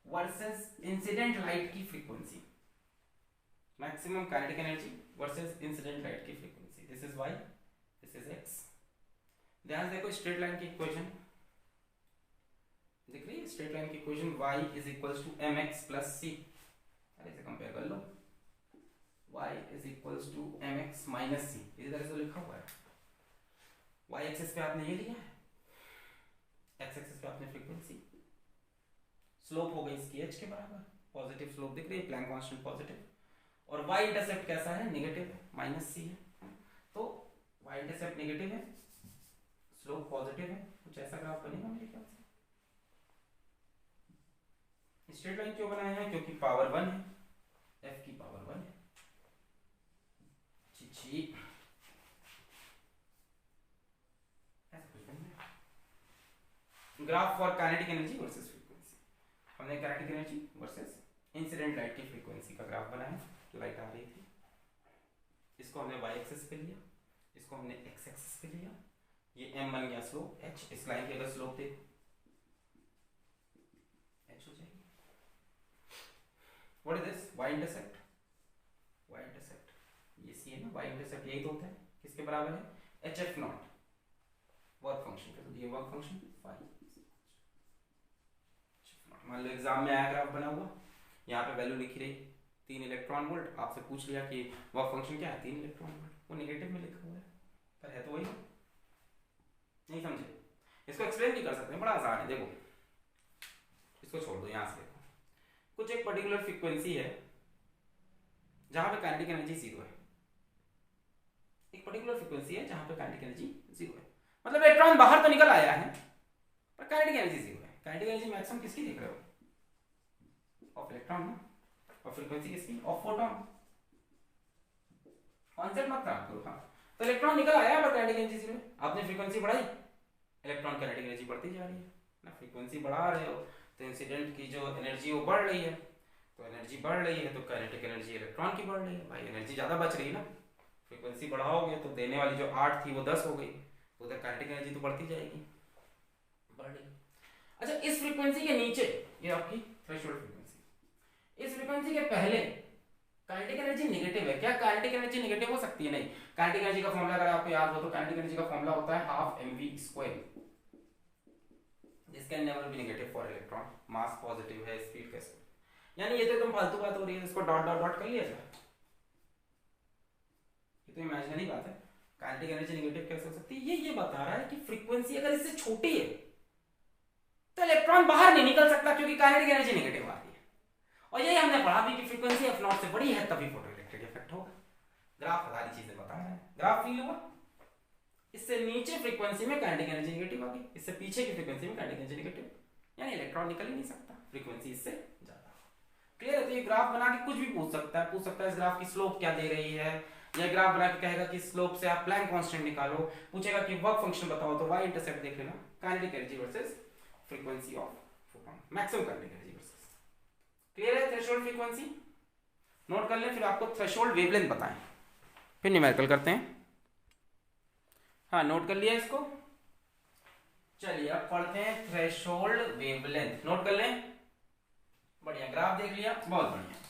versus incident light की frequency, maximum kinetic energy versus incident light की frequency. This is y, this is x। ध्यान से देखो स्ट्रेट लाइन की इक्वेशन दिख रही है, स्ट्रेट लाइन की equation y is equals to mx plus c, अरे इसे कंपेयर कर लो, y is equals to mx minus c, इसी तरह से लिखा हुआ है। y एक्सिस पे आपने ये लिया है, x एक्सिस पे आपने फ्रीक्वेंसी, स्लोप हो गई इसकी h के बराबर, पॉजिटिव स्लोप दिख रही है, प्लैंक कांस्टेंट पॉजिटिव, और y इंटरसेप्ट कैसा है, नेगेटिव है, माइनस c है। तो y इंटरसेप्ट नेगेटिव है, स्लोप पॉजिटिव है, कुछ ऐसा ग्राफ बनेगा मेरे ख्याल से। स्ट्रेट लाइन क्यों बनाया है, क्योंकि पावर 1 है, f की पावर 1 है। Graph for kinetic energy versus frequency, हमने kinetic energy versus incident light की फ्रीक्वेंसी का ग्राफ बनाया, लाइट आ रही थी, इसको हमने y एक्सिस पे लिया, इसको हमने x एक्सिस पे लिया, ये m बन गया स्लोप h, इस लाइन की अगर स्लोप देखो h हो जाएगी। What is this, y intercept, y intercept ये c है ना, y इंटरसेप्ट यही तो होता है, किसके बराबर है, hf नॉट, वर्क फंक्शन का, तो ये वर्क फंक्शन phi। मान लो एग्जाम में आया ग्राफ बना हुआ, यहाँ पे वैल्यू लिखी रही 3 इलेक्ट्रॉन वोल्ट, आपसे पूछ लिया कि वर्क फंक्शन क्या है, 3 इलेक्ट्रॉन वोल्ट, वो नेगेटिव में लिखा हुआ है, पर है तो वही, नहीं समझे, इसको एक्सप्लेन भी कर सकते हैं, बड़ा आसान है। देखो इसको छोड़ दो, यहां से देखो, कुछ एक पर्टिकुलर फ्रीक्वेंसी है जहां पे काइनेटिक एनर्जी 0 है, एक पर्टिकुलर फ्रीक्वेंसी है जहां पे काइनेटिक एनर्जी 0 है, मतलब इलेक्ट्रॉन बाहर तो निकल आया है पर काइनेटिक एनर्जी 0 है। काइनेटिक एनर्जी मैक्सिमम किसकी देख रहे हो, ऑफ इलेक्ट्रॉन ना, और फ्रीक्वेंसी किसकी, ऑफ फोटॉन। कॉन्सेप्ट मत खराब करो। हाँ तो इलेक्ट्रॉन निकल आया पर काइनेटिक एनर्जी 0 है, आपने फ्रीक्वेंसी बढ़ाई, इलेक्ट्रॉन काइनेटिक एनर्जी बढ़ती जा रही है ना, फ्रीक्वेंसी बढ़ा रहे हो तो इंसिडेंट की जो एनर्जी वो बढ़ रही है, तो एनर्जी बढ़ रही है तो काइनेटिक एनर्जी इलेक्ट्रॉन की बढ़ रही है, भाई एनर्जी ज्यादा बच रही है ना, फ्रीक्वेंसी बढ़ाओगे तो देने वाली जो 8 थी वो 10 हो गई, तो उधर काइनेटिक एनर्जी तो बढ़ती जाएगी, बढ़ रही। अच्छा इस फ्रीक्वेंसी के नीचे ये आपकी थ्रेशोल्ड फ्रीक्वेंसी, इस फ्रीक्वेंसी के पहले काइनेटिक एनर्जी नेगेटिव है, क्या काइनेटिक एनर्जी नेगेटिव हो सकती है, नहीं। काइनेटिक एनर्जी का फॉर्मूला अगर आपको याद हो तो काइनेटिक एनर्जी का फॉर्मूला होता है half mv², this can never be negative for electron, mass positive है, स्पीड कैसे, यानी ये तो एकदम फालतू बात हो रही है, इसको डॉट डॉट डॉट कर लिया जाए, ये तो इमेजिनरी बात है, काइनेटिक एनर्जी नेगेटिव कैसे हो सकती है, ये बता रहा है कि फ्रीक्वेंसी अगर इससे छोटी है तो इलेक्ट्रॉन बाहर नहीं निकल सकता क्योंकि काइनेटिक एनर्जी नेगेटिव आ रही है, और यही हमने पढ़ा भी कि फ्रीक्वेंसी f नॉट से बड़ी है तभी फोटो इलेक्ट्रिक इफेक्ट होगा। ग्राफ सारी चीजें बता रहा है, ग्राफ फील हुआ, इससे नीचे फ्रीक्वेंसी में काइनेटिक एनर्जी नेगेटिव आ गई, इससे पीछे की फ्रीक्वेंसी में काइनेटिक एनर्जी नेगेटिव, यानी इलेक्ट्रॉन निकल ही नहीं सकता, फ्रीक्वेंसी इससे ज्यादा। क्लियर है, तो ये ग्राफ बना के कुछ भी पूछ सकता है इस ग्राफ की स्लोप क्या दे रही है, या ग्राफ बना के कहेगा कि स्लोप से आप प्लैंक कांस्टेंट निकालो, पूछेगा कि वर्क फंक्शन बताओ तो y इंटरसेप्ट देख लेना, kinetic energy versus frequency of photon, maximum kinetic energy versus clear है थ्रेशोल्ड फ्रीक्वेंसी? नोट कर लें, फिर आपको थ्रेशोल्ड वेवलेंथ बताएं, फिर न्यूमेरिकल करते हैं। हाँ नोट कर लिया इसको। चलिए अब पढ़ते हैं थ्रेशोल्ड वेवलेंथ। नोट कर लें, बढ़िया, ग्राफ देख लिया, बहुत बढ़िया।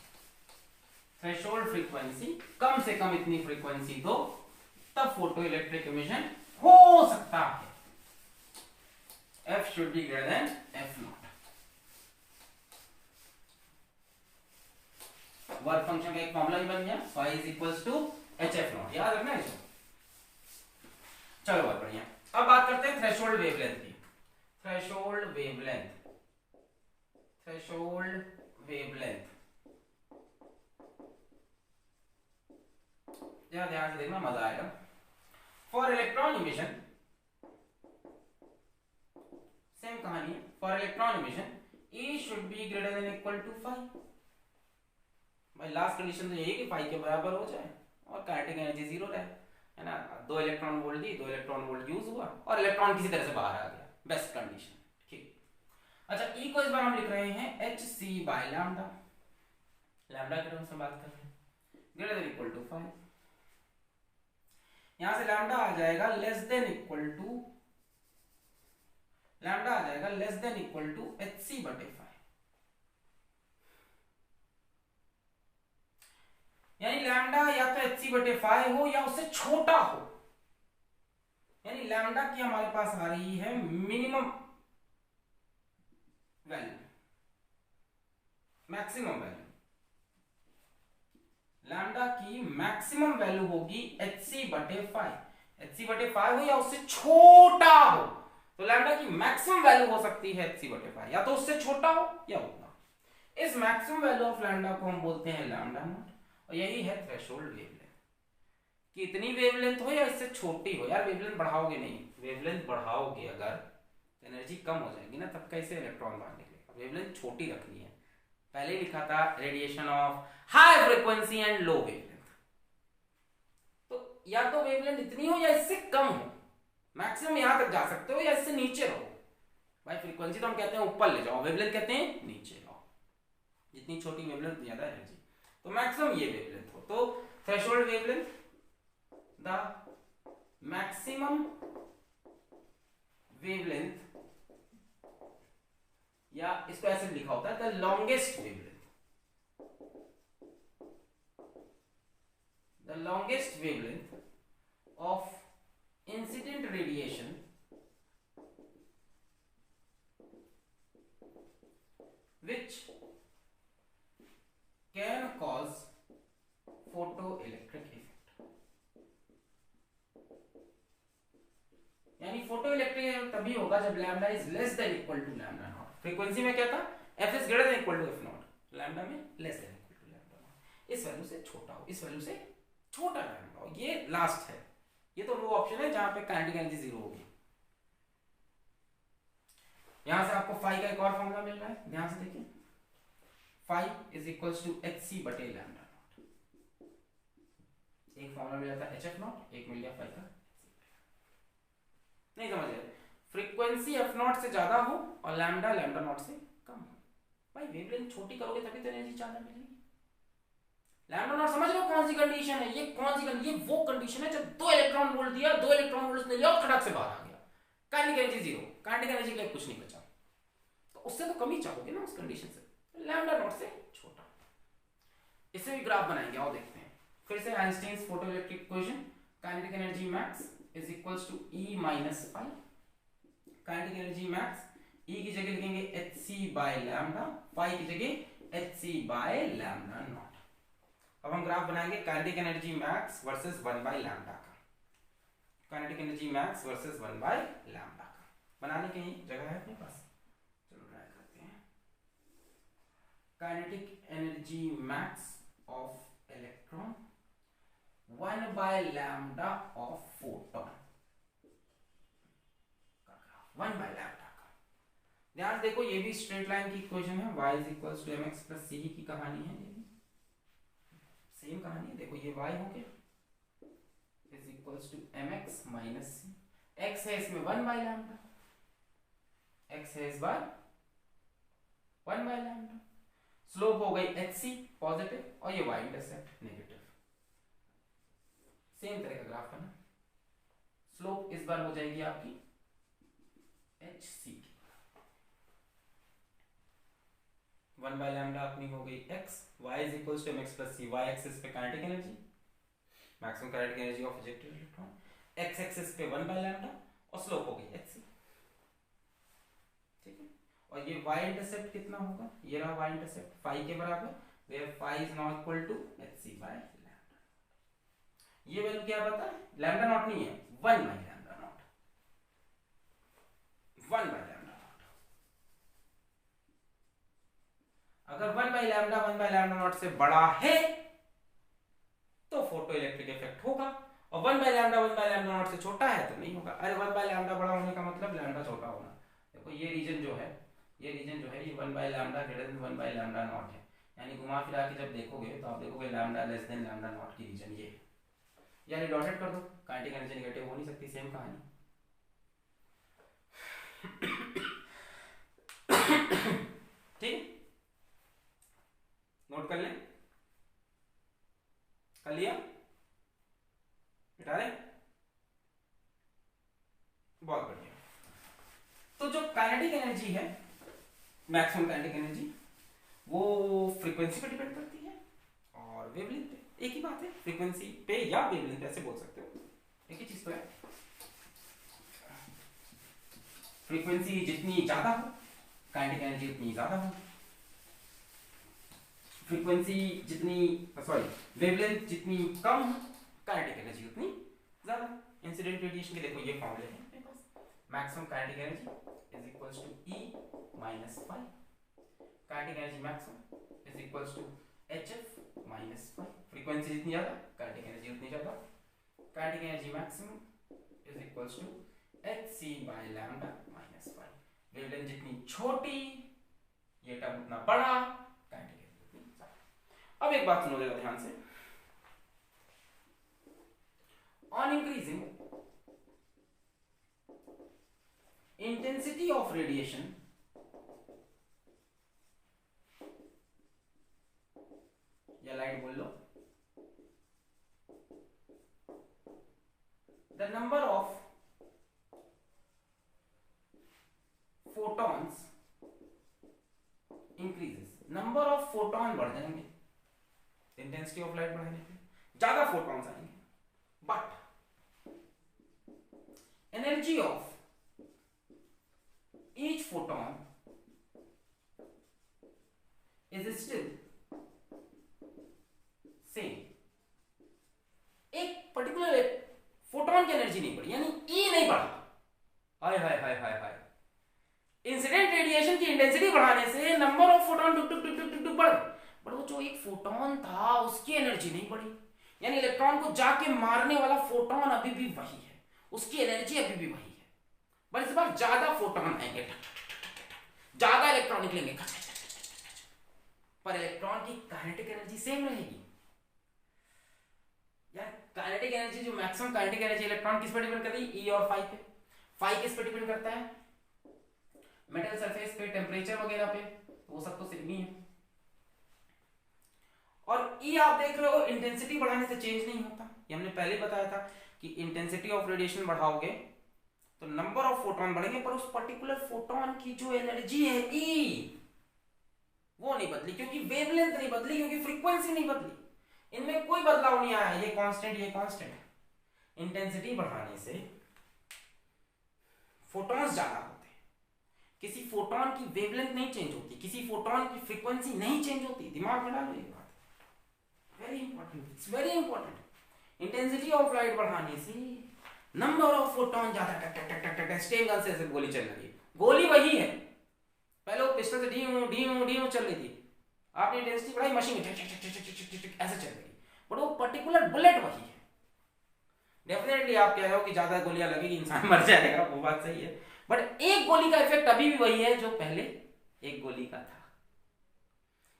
थ्रेशोल्ड फ्रीक्वेंसी, कम से कम इतनी फ्रीक्वेंसी दो तब फोटो इलेक्ट्रिक इमिशन हो सकता है। F should be greater than F naught। Work function का एक फॉर्मूला ही बन गया, phi is equals to HF naught, याद रखना है इसको। चलो बहुत बढ़िया, अब बात करते हैं थ्रेशोल्ड वेवलेंथ की। थ्रेशोल्ड वेवलेंथ, थ्रेशोल्ड वेवलेंथ, जरा ध्यान से देखना, मजा आएगा। फॉर इलेक्ट्रॉन इमिशन, सेम कहानी है। For electron emission E should be greater than equal to phi। भाई लास्ट कंडीशन तो यही है कि phi के बराबर हो जाए और काइनेटिक एनर्जी जीरो रहे, है ना। 2 इलेक्ट्रॉन वोल्ट दी, 2 इलेक्ट्रॉन वोल्ट यूज हुआ और इलेक्ट्रॉन किसी तरह से बाहर आ गया, बेस्ट कंडीशन, ठीक। अच्छा E को इस बार हम लिख रहे हैं hc बाय लैम्डा, लैम्डा के टर्म्स में बात कर रहे हैं, ग्रेटर देन इक्वल टू 5। यहां से लैम्डा आ जाएगा less than equal to, lambda आ जाएगा less than equal to hc बटे 5। यानी लैम्डा या तो hc बटे 5 हो या उससे छोटा हो, यानी लैम्डा की हमारे पास आ रही है minimum value, maximum value, lambda की मैक्सिमम वैल्यू होगी hc बटे 5। hc बटे 5 हो या उससे छोटा हो, तो लैम्डा की मैक्सिमम वैल्यू हो सकती है hc बटे 5, या तो उससे छोटा हो या उतना। इस मैक्सिमम वैल्यू ऑफ लैम्डा को हम बोलते हैं लैम्डा नॉट, और यही है थ्रेशोल्ड वेवलेंथ। कि इतनी वेवलेंथ हो या इससे छोटी हो, यार वेवलेंथ बढ़ाओगे नहीं, वेवलेंथ बढ़ाओगे अगर तो एनर्जी कम हो जाएगी ना, तब कैसे इलेक्ट्रॉन बाहर निकलेगा। वेवलेंथ छोटी रखनी है, पहले लिखा था radiation of high frequency and low wavelength, तो या तो वेवलेंथ इतनी हो या इससे कम हो, मैक्सिमम यहां तक जा सकते हो या इससे नीचे रहो। भाई फ्रीक्वेंसी तो हम कहते हैं ऊपर ले जाओ, वेवलेंथ कहते हैं नीचे लाओ, जितनी छोटी वेवलेंथ ज्यादा एनर्जी, तो मैक्सिमम ये वेवलेंथ हो। तो threshold wavelength, the maximum wavelength, या इसको ऐसे लिखा होता है the longest wavelength, the longest wavelength of incident radiation which can cause photoelectric effect। यानी फोटोइलेक्ट्रिक इफेक्ट तभी होगा जब lambda is less than equal to lambda not. Frequency में क्या था, f is greater than equal to f not, lambda में less than equal to lambda not. इस value से छोटा हो, इस वैल्यू से छोटा लैम्डा हो, ये लास्ट है। ये तो वो ऑप्शन है जहां पे काइनेटिक एनर्जी जीरो होगी। यहां से आपको फाई का एक और फॉर्मूला मिल रहा है, ध्यान से देखिए, phi is equals to hc बटे लैम्डा नॉट। एक फॉर्मूला मिल जाता है hf नॉट, एक मिल गया फाई का। नहीं समझ रहे, फ्रीक्वेंसी f नॉट से ज्यादा हो और लैम्डा लैम्डा नॉट से कम हो। भाई वेवलेंथ छोटी करोगे तभी तो एनर्जी ज्यादा मिलेगी। लैम्डा नॉट समझ लो कौन सी कंडीशन है, ये कौन सी कंडीशन, ये वो कंडीशन है जब 2 इलेक्ट्रॉन वोल्ट दिया, 2 इलेक्ट्रॉन वोल्ट ने लिया और खड़क से बाहर आ गया, kinetic energy zero, kinetic energy के लिए कुछ नहीं बचा, तो उससे तो कम ही चाहोगे ना उस कंडीशन से, लैम्डा नॉट से छोटा। इससे भी ग्राफ बनाएंगे, आओ देखते हैं। फिर से Einstein's photoelectric equation, kinetic energy max is equals to E minus phi. Kinetic energy max E की जगह लिखेंगे hc बाय लैम्डा, फाई की जगह hc बाय लैम्डा नॉट। अब हम ग्राफ बनाएंगे kinetic energy max versus 1 by lambda का, kinetic energy max versus 1 by lambda का। बनाने की जगह है अपने पास, चलो ट्राई करते हैं। Kinetic energy max of electron 1 by lambda of photon का ग्राफ, 1 बाय लैम्डा का। ध्यान देखो ये भी स्ट्रेट लाइन की इक्वेशन है, y is equals to mx plus c की कहानी है, सेम कहानी है। देखो ये y हो गया is equals to mx minus c, x है इसमें 1 बाय लैम्डा, x है इस बार 1 बाय लैम्डा। स्लोप हो गई hc पॉजिटिव और ये y इंटरसेप्ट नेगेटिव। सेम तरह का ग्राफ है ना। स्लोप इस बार हो जाएगी आपकी hc की 1 बाय लैम्डा अपनी हो गई x, y is equals to mx plus c। y axis पे kinetic energy, maximum kinetic energy of ejected electron, x axis पे 1 बाय लैम्डा और स्लोप हो गई hc। ठीक है, और ये y इंटरसेप्ट कितना होगा, ये रहा y इंटरसेप्ट फाई के बराबर, where phi is not equal to hc by lambda. ये वैल्यू क्या पता है, लैम्डा नॉट नहीं है, 1 by lambda naught, 1 by lambda naught. अगर 1 बाय लैम्डा नॉट से बड़ा है तो फोटो इलेक्ट्रिक इफेक्ट होगा, और 1 बाय लैम्डा नॉट से छोटा है तो नहीं होगा। अरे 1 बाय लैम्डा बड़ा होने का मतलब लैम्डा छोटा होना। देखो ये रीजन जो है ये 1 by lambda greater than 1 by lambda not है, यानी घुमा फिरा के जब देखोगे तो आप देखोगे lambda less than lambda naught की रीजन ये है, यानी डॉटेड कर दो, काइनेटिक एनर्जी नेगेटिव हो नहीं सकती, सेम कहानी। ठीक, नोट कर लें, कर लिया, मिटा दें, बहुत बढ़िया। तो जो काइनेटिक एनर्जी है, मैक्सिमम काइनेटिक एनर्जी, वो फ्रीक्वेंसी पे डिपेंड करती है और वेवलेंथ पे। एक ही बात है, फ्रीक्वेंसी पे या वेवलेंथ पे, ऐसे बोल सकते हो, एक ही चीज तो है। फ्रीक्वेंसी जितनी ज्यादा हो काइनेटिक एनर्जी उतनी ज्यादा हो, फ्रीक्वेंसी जितनी वेवलेंथ जितनी कम हो काइनेटिक एनर्जी उतनी ज्यादा। इंसिडेंट रेडिएशन के देखो ये फॉर्मूले हैं अपने पास, maximum kinetic energy is equals to E minus phi, kinetic energy maximum is equals to HF minus phi. Frequency जितनी ज्यादा काइनेटिक एनर्जी उतनी ज्यादा, kinetic energy maximum is equals to hc by lambda minus phi. Wavelength जितनी छोटी ये term उतना बड़ा, kinetic energy उतनी ज्यादा। अब एक बात सुनो जरा ध्यान से, on increasing intensity of radiation या लाइट बोल लो, the number of photons increases, number of photon बढ़ जाएंगे, इंटेंसिटी ऑफ लाइट बढ़ाने पे ज्यादा फोटॉन्स आएंगे, but energy of each photon is still same। एक पर्टिकुलर फोटोन की एनर्जी नहीं बढ़ी, यानी E नहीं बढ़ा। हाय हाय हाय हाय हाय, इंसिडेंट रेडिएशन की इंटेंसिटी बढ़ाने से नंबर ऑफ फोटोन टुक टुक टुक टुक टुक बढ़ गए, बट वो जो एक फोटोन था उसकी एनर्जी नहीं बढ़ी, यानी इलेक्ट्रॉन को जाके मारने वाला फोटोन अभी भी वही है, उसकी एनर्जी अभी भी वही है, बट इस बार ज्यादा फोटोन आएंगे, ज्यादा इलेक्ट्रॉन निकलेंगे, पर इलेक्ट्रॉन की काइनेटिक एनर्जी सेम रहेगी। यार काइनेटिक एनर्जी जो मैक्सिमम काइनेटिक एनर्जी इलेक्ट्रॉन किस पर डिपेंड कर रही है, E और फाई पे। फाई किस पर डिपेंड करता है, मेटल सरफेस पे, टेम्परेचर वगैरह पे, वो सब तो सेम ही है। और E आप देख रहे हो इंटेंसिटी बढ़ाने से चेंज नहीं होता, ये हमने पहले बताया था कि इंटेंसिटी ऑफ रेडिएशन बढ़ाओगे तो नंबर ऑफ फोटोन बढ़ेंगे, पर उस पर्टिकुलर फोटोन की जो एनर्जी है E वो नहीं बदली, क्योंकि वेवलेंथ नहीं बदली, क्योंकि फ्रीक्वेंसी नहीं बदली, इनमें कोई बदलाव नहीं आया, ये कांस्टेंट। इंटेंसिटी बढ़ाने से फोटॉन्स ज्यादा होते हैं, किसी फोटोन की वेवलेंथ नहीं चेंज होती, किसी फोटोन की फ्रीक्वेंसी नहीं चेंज होती, दिमाग में डालो ये बात, very important, it's very important. Intensity of light बढ़ाने से नंबर ऑफ फोटोन ज्यादा, टक टक टक टक टक, स्टेन गन से गोली चल रही है, गोली वही है, पहले वो पिस्टल से डी चल रही थी, आपने इंटेंसिटी बढ़ाई, मशीन ऐसे चल रही, बट वो पर्टिकुलर बुलेट वही है। डेफिनेटली आप कह रहे हो कि ज्यादा गोलियां लगेगी इंसान मर जाएगा, वो बात सही है, बट एक गोली का इफेक्ट अभी भी वही है जो पहले एक गोली का था,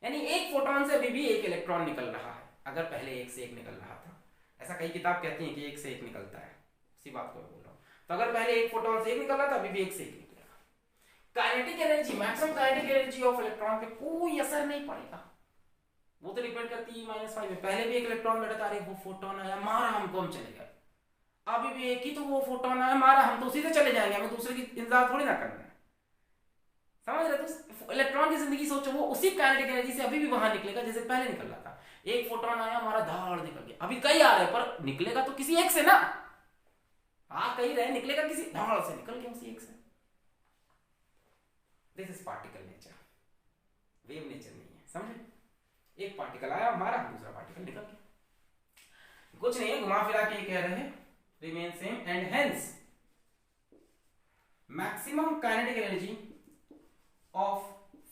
यानी एक फोटोन से अभी भी एक इलेक्ट्रॉन निकल रहा है, अगर पहले एक से एक निकल रहा था, ऐसा कई किताब कहती हैं कि एक से एक निकलता है, इसी बात को बोल रहा हूं, तो अगर पहले एक फोटोन से एक निकल रहा था, अभी भी एक से एक निकलेगा। Kinetic energy, maximum kinetic energy of electron पे कोई असर नहीं पड़ेगा, वो तो डिपेंड करती है -5 में। पहले भी एक इलेक्ट्रॉन बैठा था, अरे वो फोटोन आया मारा हमको, हम चले गए। अभी भी एक ही तो वो फोटोन आया मारा, हम तो उसी से चले जाएंगे, हमें दूसरे की इंतजार थोड़ी ना करना है। समझ रहे? तो इलेक्ट्रॉन की जिंदगी सोचो, वो उसी काइनेटिक एनर्जी से अभी भी बाहर निकलेगा जैसे पहले निकल रहा था। एक फोटोन आया हमारा, धाड़ निकल गया। अभी कई आ रहे पर निकलेगा तो किसी एक से ना, आ कहीं रहे, निकलेगा किसी धाड़ से, निकल गया उसी एक से। This is particle nature, wave nature नहीं है। समझे? एक पार्टिकल आया हमारा, दूसरा पार्टिकल निकल गया, कुछ नहीं है, घुमा फिरा के कह रहे हैं remain same and hence maximum kinetic energy of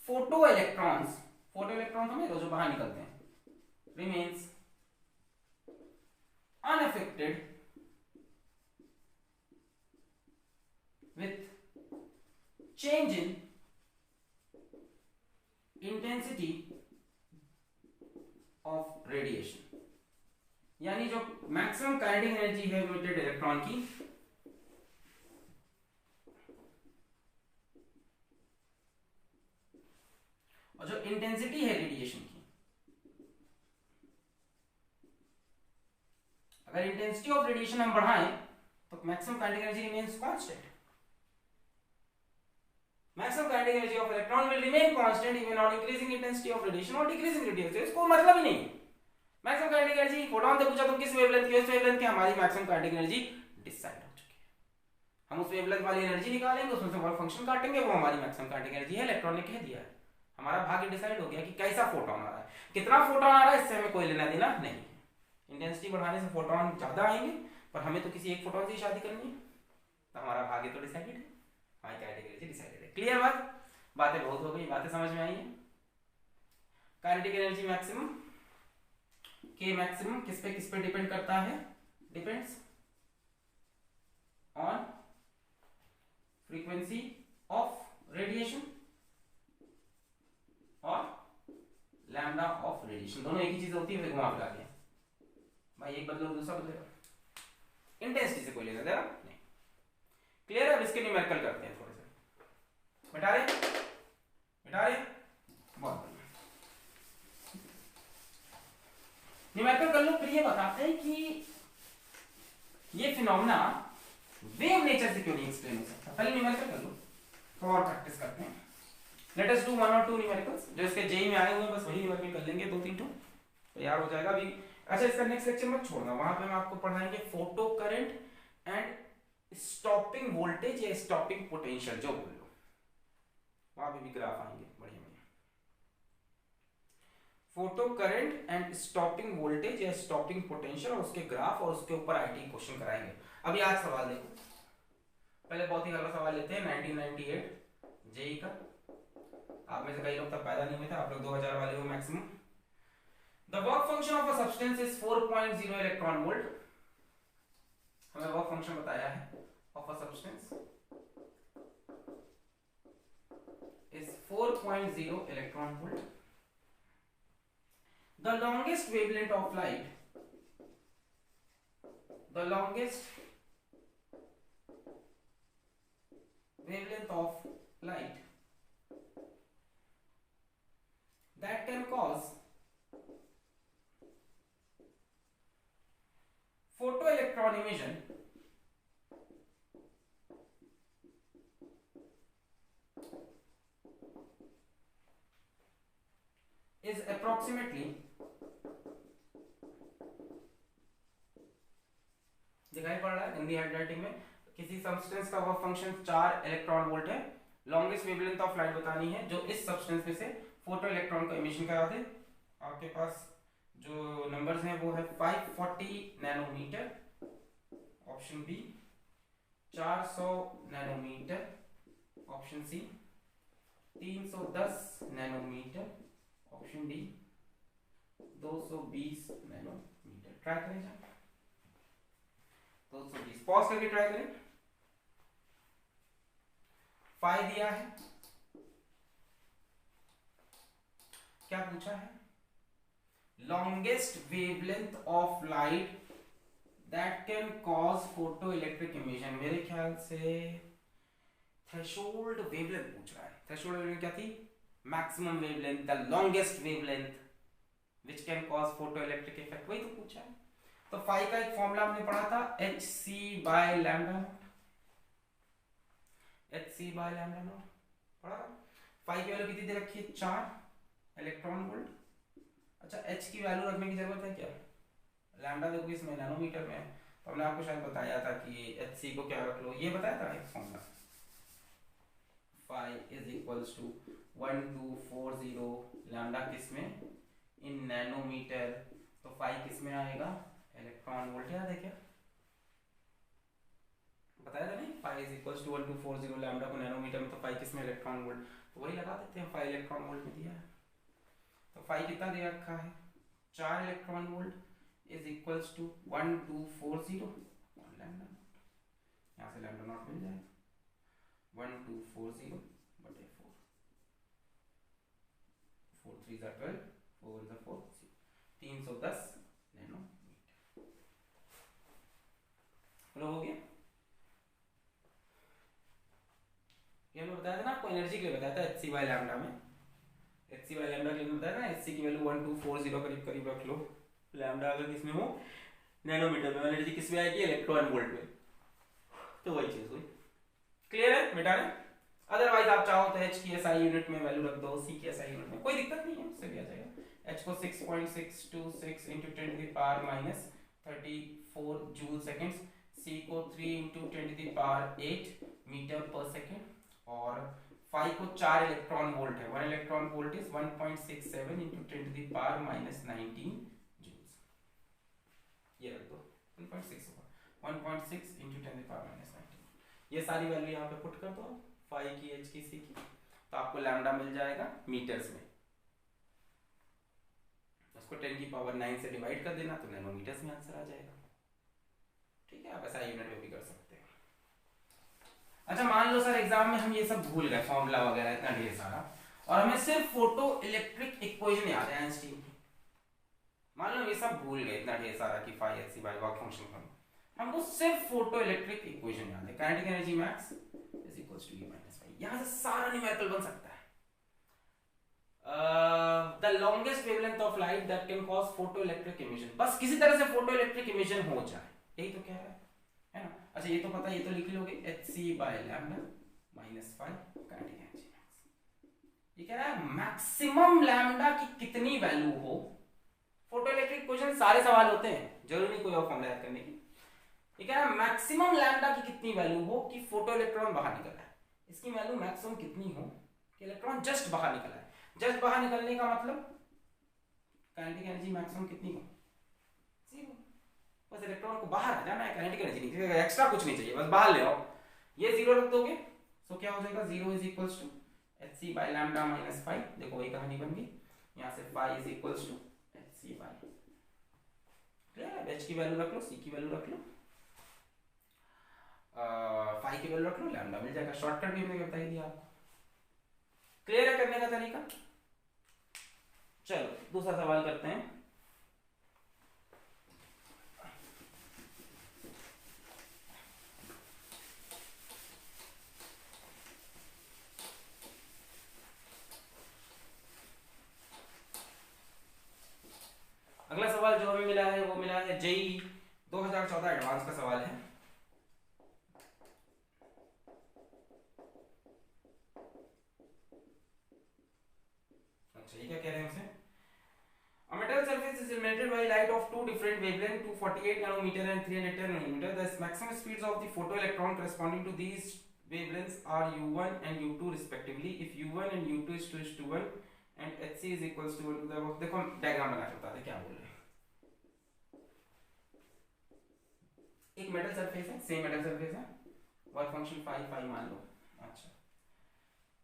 photo electrons, photo electron हमें जो बाहर निकलते हैं, remains unaffected with change in intensity of radiation। यानी जो मैक्सिमम काइनेटिक एनर्जी है इमिटेड इलेक्ट्रॉन की, और जो इंटेंसिटी है रेडिएशन की, अगर इंटेंसिटी ऑफ रेडिएशन हम बढ़ाएं तो maximum kinetic energy remains constant. Maximum kinetic energy of electron will remain constant even on increasing intensity of radiation और डिक्रीजिंग रेडिएशन। इसको मतलब ही नहीं। मैक्सिमम काइनेटिक एनर्जी फोटोन से पूछा तुम किस वेवलेंथ की, इस वेवलेंथ की, हमारी मैक्सिमम काइनेटिक एनर्जी डिसाइड हो चुकी है। हम उस वेवलेंथ वाली एनर्जी निकालेंगे, उसमें से वर्क फंक्शन काटेंगे, वो हमारी मैक्सिमम काइनेटिक एनर्जी है। इलेक्ट्रॉन ने कह दिया है, हमारा भाग्य डिसाइड हो गया कि कैसा फोटोन आ रहा है, कितना फोटोन आ रहा है, इससे हमें कोई लेना देना नहीं है। इंटेंसिटी बढ़ाने से फोटोन ज्यादा आएंगे, पर हमें तो किसी एक फोटोन से ही शादी करनी है, तो हमारा भाग्य तो डिसाइडेड है, हमारी काइनेटिक एनर्जी डिसाइडेड है। क्लियर बात? बातें बहुत हो गई, बातें समझ में आई है? काइनेटिक एनर्जी मैक्सिमम के मैक्सिमम किस पे डिपेंड करता है? Depends on frequency of radiation और लैम्डा ऑफ रेडिएशन। दोनों एक ही चीज होती है, फिर घुमा फिरा के भाई एक बदलो दूसरा बदलेगा, इंटेंसिटी से कोई लेना देना नहीं। क्लियर है? अब इसके न्यूमेरिकल करते हैं थोड़े से। मिटा रहे बहुत बढ़िया। न्यूमेरिकल कर लो, फिर ये बताते हैं कि ये फिनोमेना वेव नेचर से क्यों नहीं एक्सप्लेन हो सकता। पहले न्यूमेरिकल कर लो, तो और प्रैक्टिस करते हैं। लेट अस डू 1 और 2 न्यूमेरिकल्स जो इसके जेई में आए हुए हैं, बस वही न्यूमेरिकल कर लेंगे, 2-3 तो तैयार हो जाएगा अभी। अच्छा, इसका नेक्स्ट लेक्चर मत छोड़ना, वहां पे हम आपको पढ़ाएंगे photo current and stopping voltage या स्टॉपिंग पोटेंशियल, जो बोल लो, वहां पे भी ग्राफ आएंगे बढ़िया बढ़िया। Photo current and stopping voltage या स्टॉपिंग पोटेंशियल, और उसके ग्राफ, और उसके ऊपर आईटी क्वेश्चन कराएंगे। अभी आज सवाल देखो, पहले बहुत ही हल्का सवाल लेते हैं 1998 जेई का। आप में से कई लोग तब पैदा नहीं हुए थे, आप लोग 2000 वाले हो maximum. The work function of a substance is 4.0 electron volt। हमें वर्क फंक्शन बताया है of a substance is 4.0 electron volt। The longest wavelength of light, the longest wavelength of light that can cause photoelectron emission is approximately, दिखाई पड़ रहा है Hindi handwriting में, किसी substance का वर्क फंक्शन 4 इलेक्ट्रॉन वोल्ट है, लॉन्गेस्ट वेवलेंथ ऑफ लाइट बतानी है जो इस सब्सटेंस में से फोटो इलेक्ट्रॉन को एमिशन करा दे। आपके पास जो नंबर्स हैं वो है 540 nanometer option B, 400 nanometer option C, 310 nanometer option D, 220 nanometer. Try करें जाए 220, पॉज करके ट्राई करें। 5 दिया है, क्या पूछा है? Longest wavelength of light that can cause photo electric emission. मेरे ख्याल से थ्रेशोल्ड वेवलेंथ पूछ रहा है। थ्रेशोल्ड वेवलेंथ क्या थी? Maximum wavelength, the longest wavelength which can cause photo electric effect, वही तो पूछा है। तो फाई का एक फॉर्मूला हमने पढ़ा था, H C by lambda naught, H C by lambda naught पढ़ा था। फाई की वैल्यू कितनी दे रखी है? 4 इलेक्ट्रॉन वोल्ट। अच्छा, एच की वैल्यू रखने की जरूरत है क्या? लैम्डा देखो इसमें नैनोमीटर में है, तो हमने आपको शायद बताया था कि एच सी को क्या रख लो, ये बताया था एक formula, phi is equals to 1240 lambda किसमें? In nanometer. तो फाई किसमें आएगा? Electron volt. याद है क्या? बताया था नहीं, phi is equals to 1240 lambda को नैनोमीटर में, तो फाई किसमें? Electron volt. तो वही लगा देते हैं, फाई इलेक्ट्रॉन वोल्ट में दिया है। तो फाई कितना दे रखा है? 4 electron volt is equals to 1240 lambda naught. यहाँ से लैम्डा नॉट मिल जाएगा 1240 बटे 4, 4 3 जा 12, 4 जा 4, 310 नैनोमीटर। हो गया। ये हमने बताया था ना आपको, एनर्जी के लिए बताया था, एच सी बाय लैम्डा में, एच सी बाय लैम्डा के लिए बताया ना, एच सी की वैल्यू 1240 करीब करीब रख लो, लैम्डा अगर किसमें हो? नैनोमीटर में, एनर्जी किसमें आएगी? इलेक्ट्रॉन वोल्ट में। तो वही चीज हुई। क्लियर है बेटा ने? अदरवाइज आप चाहो तो एच की एसआई यूनिट में वैल्यू रख दो, सी की एसआई यूनिट में, कोई दिक्कत नहीं है, उससे भी आ जाएगा। एच को 6.626 into 10 to the power minus 34 joule seconds, c को 3 into 10 to the power 8 metre per second, और फाई को 4 इलेक्ट्रॉन वोल्ट है, 1 electron volt is 1.67 into 10 to the power minus 19 joules. ये रख दो 1.6 होगा, 1.6 into 10 to the power minus 19। ये सारी वैल्यू यहाँ पे पुट कर दो, फाई की, एच की, सी की, तो आपको लैम्डा मिल जाएगा मीटर्स में। उसको 10 की पावर 9 से डिवाइड कर देना तो नैनोमीटर्स में आंसर आ जाएगा। ठीक है, आप ऐसा यूनिट में भी कर सकते हैं। अच्छा, मान लो सर एग्जाम में हम ये सब भूल गए, फॉर्मूला वगैरह इतना ढेर सारा, और हमें सिर्फ फोटो इलेक्ट्रिक इक्वेशन याद है आइंस्टीन की। मान लो ये सब भूल गए इतना ढेर सारा कि phi H C by work function का, हमको सिर्फ फोटो इलेक्ट्रिक इक्वेशन याद है, kinetic energy max is equals to E minus phi. यहां से सारा न्यूमेरिकल बन सकता है। The longest wavelength of light that can cause photo electric emission, बस किसी तरह से फोटो इलेक्ट्रिक इमिशन हो जाए, यही तो कह रहा है ना? अच्छा, ये तो पता है, ये तो लिख लोगे, H C by lambda minus phi kinetic energy max. ये कह रहा है मैक्सिमम लैम्डा की कितनी वैल्यू हो, फोटो इलेक्ट्रिक क्वेश्चन सारे सवाल होते हैं, जरूरी नहीं कोई और फॉर्मूला याद करने की। ये कह रहा है मैक्सिमम लैम्डा की कितनी वैल्यू हो कि फोटो इलेक्ट्रॉन बाहर निकल रहा है। इसकी वैल्यू मैक्सिमम कितनी हो कि इलेक्ट्रॉन जस्ट बाहर निकल रहा है। जस्ट बाहर निकलने का मतलब काइनेटिक एनर्जी मैक्सिमम कितनी हो? 0। बस इलेक्ट्रॉन को बाहर आ जाना है, काइनेटिक एनर्जी नहीं, एक्स्ट्रा कुछ नहीं चाहिए, बस बाहर ले आओ। ये 0 रख दोगे तो क्या हो जाएगा? 0 is equals to H C by lambda minus phi. देखो वही कहानी बन गई, यहाँ से phi is equals to H C by, H की वैल्यू रख लो, सी की वैल्यू रख लो, फाई की वैल्यू रख लो, लैम्डा मिल जाएगा। शॉर्टकट भी मैंने बता ही दिया आपको। क्लियर है करने का तरीका? चलो दूसरा सवाल करते हैं। अगला सवाल जो हमें मिला है वो मिला है जेई 2014 एडवांस का सवाल है। अच्छा, ये क्या कह रहे हैं हमसे? A metal surface is illuminated by light of two different wavelengths, 248 nanometer and 310 nanometer. The maximum speeds of the photoelectron corresponding to these wavelengths are u1 and u2 respectively. If u1 and u2 is 2:1 and hc is equals to 1 to the, देखो diagram बना के बता दे क्या बोल रहे हैं। एक metal surface है, सेम मेटल सरफेस है, वर्क फंक्शन फाई फाई मान लो। अच्छा,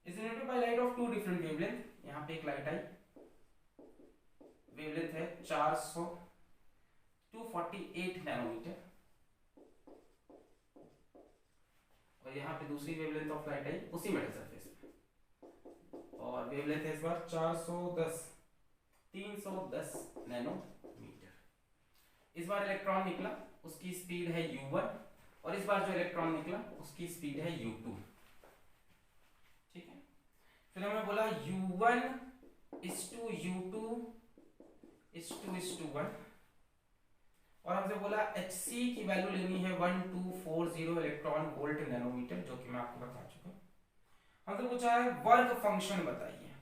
is illuminated by light of two different wavelengths, यहाँ पे एक लाइट आई, वेवलेंथ है 400 248 नैनोमीटर, और यहाँ पे दूसरी वेवलेंथ ऑफ लाइट आई उसी मेटल सरफेस में, और वेवलेंथ है इस बार 410 310 नैनोमीटर। इस बार इलेक्ट्रॉन निकला, उसकी स्पीड है u1, और इस बार जो इलेक्ट्रॉन निकला उसकी स्पीड है u2। फिर हमें बोला U1:U2:1 और हमसे बोला Hc की वैल्यू लेनी है 1240 इलेक्ट्रॉन वोल्ट नैनोमीटर, जो कि मैं आपको बता चुका हूं। हमसे पूछा है वर्क फंक्शन बताइए।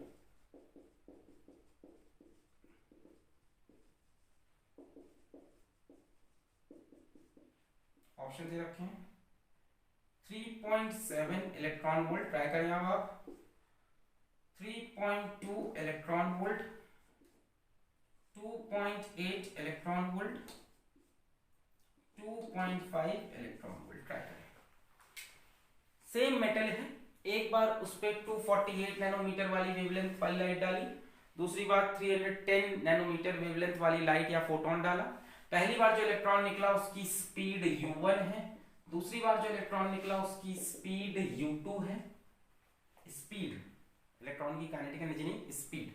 ऑप्शन दे रखे हैं 3.7 इलेक्ट्रॉन वोल्ट, ट्राई करें अब आप 3.2 electron volt, 2.8 electron volt, 2.5 electron volt, try करें। सेम मेटल है, एक बार उस पे 248 नैनोमीटर वाली वेवलेंथ वाली लाइट डाली, दूसरी बार 310 नैनोमीटर वेवलेंथ वाली लाइट या फोटोन डाला। पहली बार जो इलेक्ट्रॉन निकला उसकी स्पीड u1 है, दूसरी बार जो इलेक्ट्रॉन निकला उसकी स्पीड u2 है। स्पीड इलेक्ट्रॉन की काइनेटिक एनर्जी नहीं, स्पीड।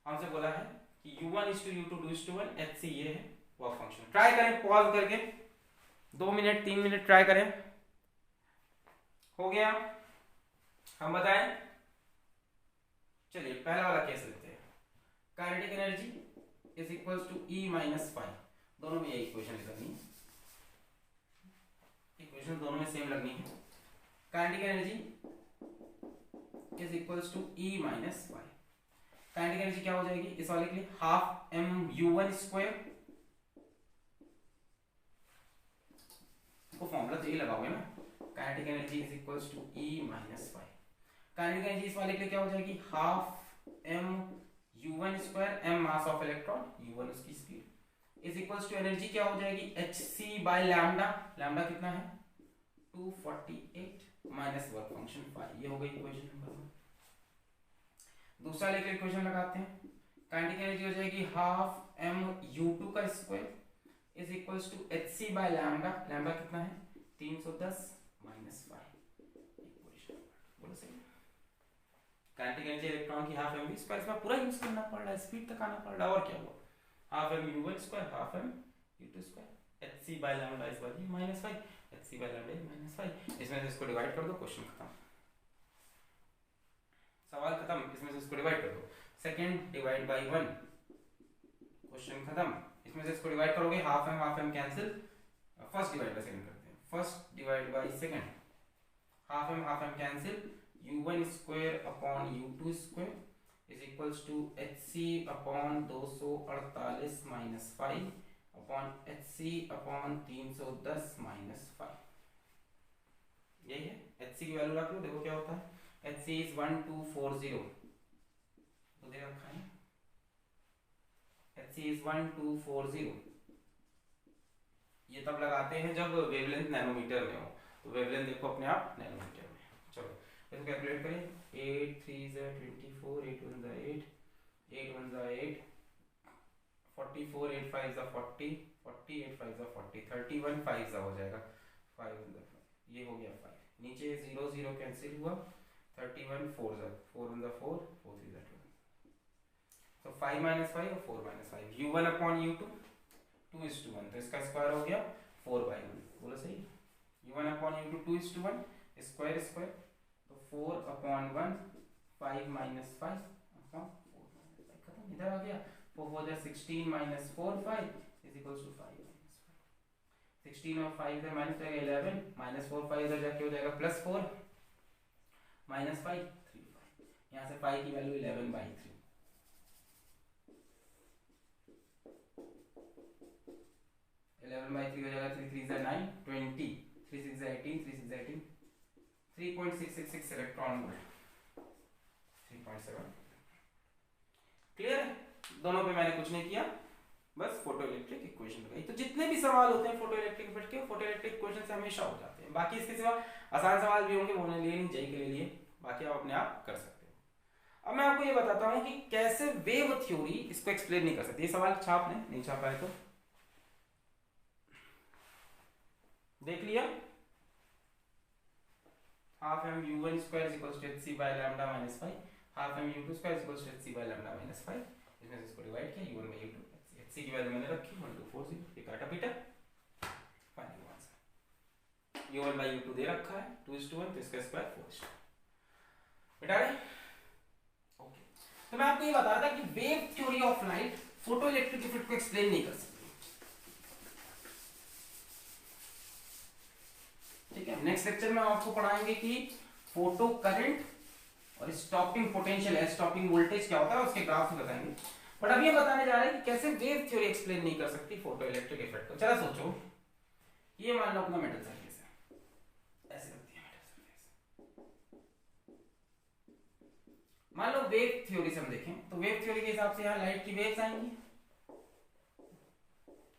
हमसे बोला है कि U1:U2:1 Hc ये है वर्क फंक्शन। ट्राई करें पॉज करके 2 मिनट 3 मिनट ट्राई करें। हो गया? हम बताएं, चलिए पहला वाला केस लेते हैं। Kinetic energy is equals to E minus five, दोनों में ये इक्वेशन लगनी है, इक्वेशन दोनों में सेम लगनी है। Kinetic energy is equals to E minus five. Kinetic energy क्या हो जाएगी इस वाले के लिए, हाफ mu1² को फॉर्मूला तो ये लगाओगे ना, kinetic energy is equals to E minus five. Kinetic energy इस वाले के लिए क्या हो जाएगी, half mu1², m mass of electron, u1 उसकी speed, is equals to energy क्या हो जाएगी hc बाय लैम्डा, लैम्डा कितना है 248 माइनस वर्क फंक्शन 5। ये हो गई इक्वेशन नंबर 1। दूसरा लेकर इक्वेशन लगाते हैं, काइनेटिक एनर्जी हो जाएगी हाफ mu2 का square is equals to hc by lambda, lambda कितना है 310 माइनस 5। इक्वेशन बोलो सही। काइनेटिक एनर्जी इलेक्ट्रॉन की हाफ mv स्क्वायर, इसमें पूरा यूज करना पड़ रहा है, स्पीड तक आना पड़ रहा है, और क्या हुआ half mu1², half mu2², hc by lambda is equal to minus 5, hc by lambda minus 5। इसमें से इसको डिवाइड कर दो, क्वेश्चन खत्म, सवाल खत्म। इसमें से इसको डिवाइड कर दो, सेकंड डिवाइड बाय 1, क्वेश्चन खत्म। इसमें से इसको डिवाइड करोगे, half m cancel, first divide by second करते हैं, first divide by second, half m cancel, u1² upon u2² is equals to hc upon 248 minus 5 upon hc upon 310 minus 5। यही है, hc की वैल्यू रख लो, देखो क्या होता है, hc इज 1240, तो दे रखा है hc इज 1240। ये तब लगाते हैं जब वेवलेंथ नैनोमीटर में हो, तो वेवलेंथ देखो अपने आप नैनोमीटर में। चलो इसको कैलकुलेट करें, 8 3 24, 8 1 8, 8 1 8, 44, 8 5 40, 40 8 5 40, 31 5 हो जाएगा, 5 ये हो गया 5, नीचे 0 0 कैंसिल हुआ, 31 4 4 1 4, 4 3 2, तो 5 माइनस 5 और 4 माइनस 5, u1 अपॉन u2 2:1, तो इसका स्क्वायर हो गया 4/1, बोलो सही। u1 upon u2 2:1, square square, तो 4 अपॉन 1, 5 माइनस 5 अपॉन 4 माइनस 5, खत्म, इधर आ गया 4 4 16 minus 4 5 is equals to 5 minus 5, 16 और 5 इधर माइनस हो जाएगा 11, माइनस 4 5 इधर जाके हो जाएगा प्लस 4 माइनस 5 3 5, यहाँ से 5 की वैल्यू 11/3, 11/3 हो जाएगा, 3 3 9 20, 3 6 18, 3 6 18, 3.666 इलेक्ट्रॉन वोल्ट, 3.7। क्लियर है? दोनों पे मैंने कुछ नहीं किया, बस फोटो इलेक्ट्रिक इक्वेशन लगाई। तो जितने भी सवाल होते हैं फोटो इलेक्ट्रिक इफेक्ट के, फोटो इलेक्ट्रिक इक्वेशन से हमेशा हो जाते हैं। बाकी इसके सिवा आसान सवाल भी होंगे, वो लिए नहीं, जेई के लिए, बाकी आप अपने आप कर सकते हो। अब मैं आपको ये बताता हूँ कि कैसे वेव थ्योरी इसको एक्सप्लेन नहीं कर सकती। ये सवाल छाप लें, नहीं छापा है तो देख लिया, half mu1² is equals to hc by lambda minus 5, half mu2² is equals to hc by lambda minus 5। इसमें से इसको डिवाइड किया, u1 बाय u2, hc की वैल्यू मैंने रखी 1240, ये काटा पीटा, final answer. u1 bye u2 दे रखा है 2:1, तो इसका स्क्वायर 4:1, बेटा रे तो मैं आपको ये बता रहा था कि wave theory of light photo electric effect को एक्सप्लेन नहीं कर सकती। ठीक है, नेक्स्ट लेक्चर में आपको पढ़ाएंगे कि फोटो करंट और स्टॉपिंग पोटेंशियल है, स्टॉपिंग वोल्टेज क्या होता है, उसके ग्राफ भी बताएंगे। बट अभी हम बताने जा रहे हैं कि कैसे वेव थ्योरी एक्सप्लेन नहीं कर सकती फोटो इलेक्ट्रिक इफेक्ट को। चलो सोचो, ये मान लो अपना मेटल सरफेस है, ऐसे होती है मेटल सरफेस। मान लो वेव थ्योरी से हम देखें तो वेव थ्योरी के हिसाब से यहाँ लाइट की वेव्स आएंगी,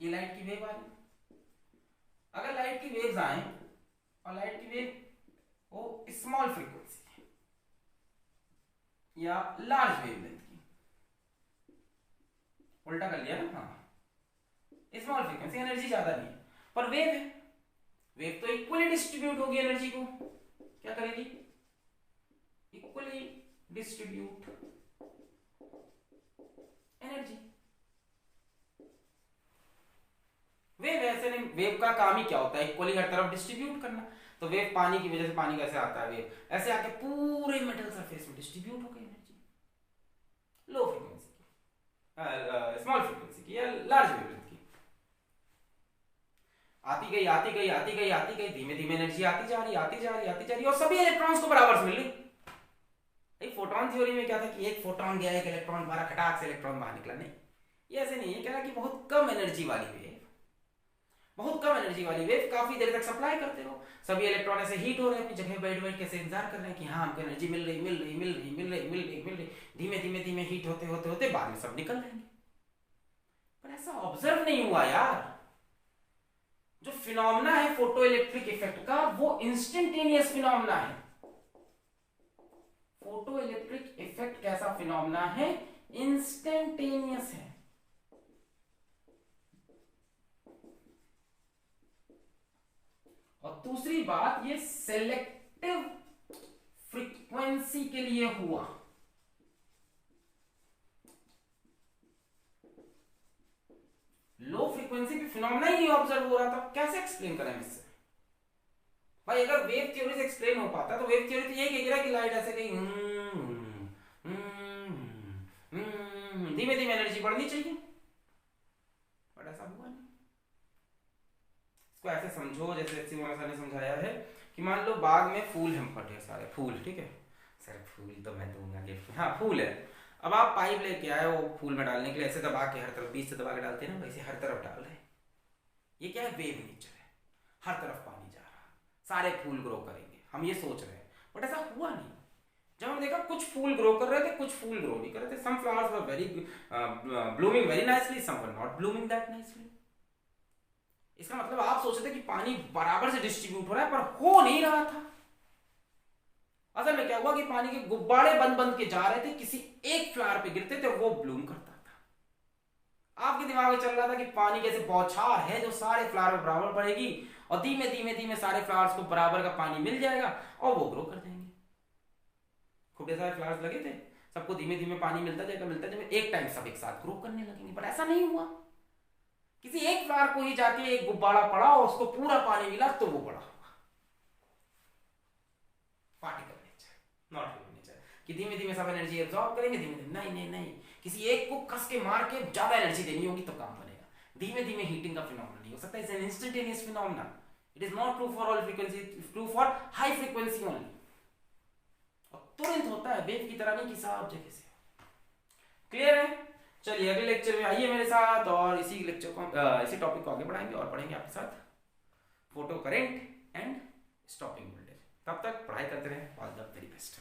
ये लाइट की वेव आ रही। अगर लाइट की वेव्स आए और लाइट की वेव वो स्मॉल फ्रीक्वेंसी या लार्ज वेवलेंथ की, उल्टा कर लिया ना, हाँ स्मॉल फ्रीक्वेंसी, एनर्जी ज्यादा नहीं है पर वेव है, वेव तो इक्वली डिस्ट्रीब्यूट होगी एनर्जी को, क्या करेगी, इक्वली डिस्ट्रीब्यूट एनर्जी। वेव ऐसे नहीं, वेव का काम ही क्या होता है, इक्वली हर तरफ डिस्ट्रीब्यूट करना। तो वेव पानी की वजह से, पानी कैसे आता है, वेव ऐसे आके पूरे मेटल सरफेस में डिस्ट्रीब्यूट हो गई एनर्जी, लो फ्रीक्वेंसी की, स्मॉल फ्रीक्वेंसी की या लार्ज वेवलेंथ की। आती गई आती गई आती गई आती गई, धीमे धीमे एनर्जी आती जा रही आती जा रही आती जा रही, और सभी इलेक्ट्रॉन्स को बराबर से मिल रही। एक फोटोन थ्योरी में क्या था कि एक फोटोन गया, एक इलेक्ट्रॉन बाहर, खटाक से इलेक्ट्रॉन बाहर निकला, नहीं ये ऐसे नहीं है। कह रहा कि बहुत कम एनर्जी वाली वेव, बहुत कम एनर्जी वाली वेव काफी देर तक सप्लाई करते रहो, सभी इलेक्ट्रॉन ऐसे हीट हो रहे हैं, अपनी जगह बैठ बैठ कैसे इंतजार कर रहे हैं कि हाँ हमको एनर्जी मिल रही मिल रही मिल रही मिल रही मिल रही मिल रही, धीमे धीमे धीमे हीट होते होते होते बाद में सब निकल जाएंगे। पर ऐसा ऑब्जर्व नहीं हुआ यार, जो फिनोमेना है फोटो इलेक्ट्रिक इफेक्ट का वो इंस्टेंटेनियस फिनोमेना है। फोटो इलेक्ट्रिक इफेक्ट कैसा फिनोमेना है, इंस्टेंटेनियस है। और दूसरी बात, ये सेलेक्टिव फ्रीक्वेंसी के लिए हुआ। लो फ्रीक्वेंसी पे फिनोमेना ही नहीं ऑब्जर्व हो रहा था, कैसे एक्सप्लेन करें इससे भाई। अगर वेव थ्योरी से एक्सप्लेन हो पाता तो वेव थ्योरी तो यही कह रहा कि लाइट ऐसे कहीं धीमे धीमे एनर्जी बढ़नी चाहिए, बट ऐसा हुआ नहीं। इसको ऐसे समझो जैसे सिमोना सर ने समझाया है कि मान लो बाग में फूल हम फटे सारे फूल, ठीक है सर फूल तो मैं दूंगा गिफ्ट, हाँ फूल है। अब आप पाइप लेके आए वो फूल में डालने के लिए, ऐसे दबा के हर तरफ, बीच से दबा के डालते हैं ना, वैसे हर तरफ डाल रहे हैं। ये क्या है, वेव नेचर है, हर तरफ पानी जा रहा, सारे फूल ग्रो करेंगे, हम ये सोच रहे हैं, बट ऐसा हुआ नहीं। जब हम देखा कुछ फूल ग्रो कर रहे थे, कुछ फूल ग्रो नहीं कर रहे थे। Some flowers were very blooming very nicely, some were not blooming that nicely. इसका मतलब आप सोच रहे थे कि पानी बराबर से डिस्ट्रीब्यूट हो रहा है, पर हो नहीं रहा था। असल में क्या हुआ कि पानी के गुब्बारे बन बन के जा रहे थे, किसी एक फ्लावर पे गिरते थे वो ब्लूम करता था। आपके दिमाग में चल रहा था कि पानी कैसे बौछार है जो सारे फ्लावर में बराबर पड़ेगी और धीमे धीमे धीमे सारे फ्लावर्स को बराबर का पानी मिल जाएगा और वो ग्रो कर देंगे। खूब ढेर सारे फ्लावर्स लगे थे, सबको धीमे धीमे पानी मिलता जाएगा, एक टाइम सब एक साथ ग्रो करने लगेंगे। पर ऐसा नहीं हुआ, किसी एक फ्लावर को ही जाके एक गुब्बारा पड़ा और उसको पूरा पानी मिला तो वो बड़ा हुआ। Particle nature, not wave nature, कि धीमे धीमे सब एनर्जी एब्जॉर्ब करेंगे, धीमे धीमे, नहीं नहीं नहीं, किसी एक को कस के मार के ज्यादा एनर्जी देनी होगी तो काम बनेगा। धीमे धीमे हीटिंग का फिनोमेना नहीं हो सकता, it's an instantaneous phenomena. It is not true for all frequency, true for high frequency only. और तुरंत होता है, वेव की तरह नहीं कि सब जगह से। क्लियर है? चलिए अगले लेक्चर में आइए मेरे साथ और इसी लेक्चर को, इसी टॉपिक को आगे बढ़ाएंगे और पढ़ेंगे आपके साथ photo current and stopping voltage. तब तक पढ़ाई करते रहें। All the very best.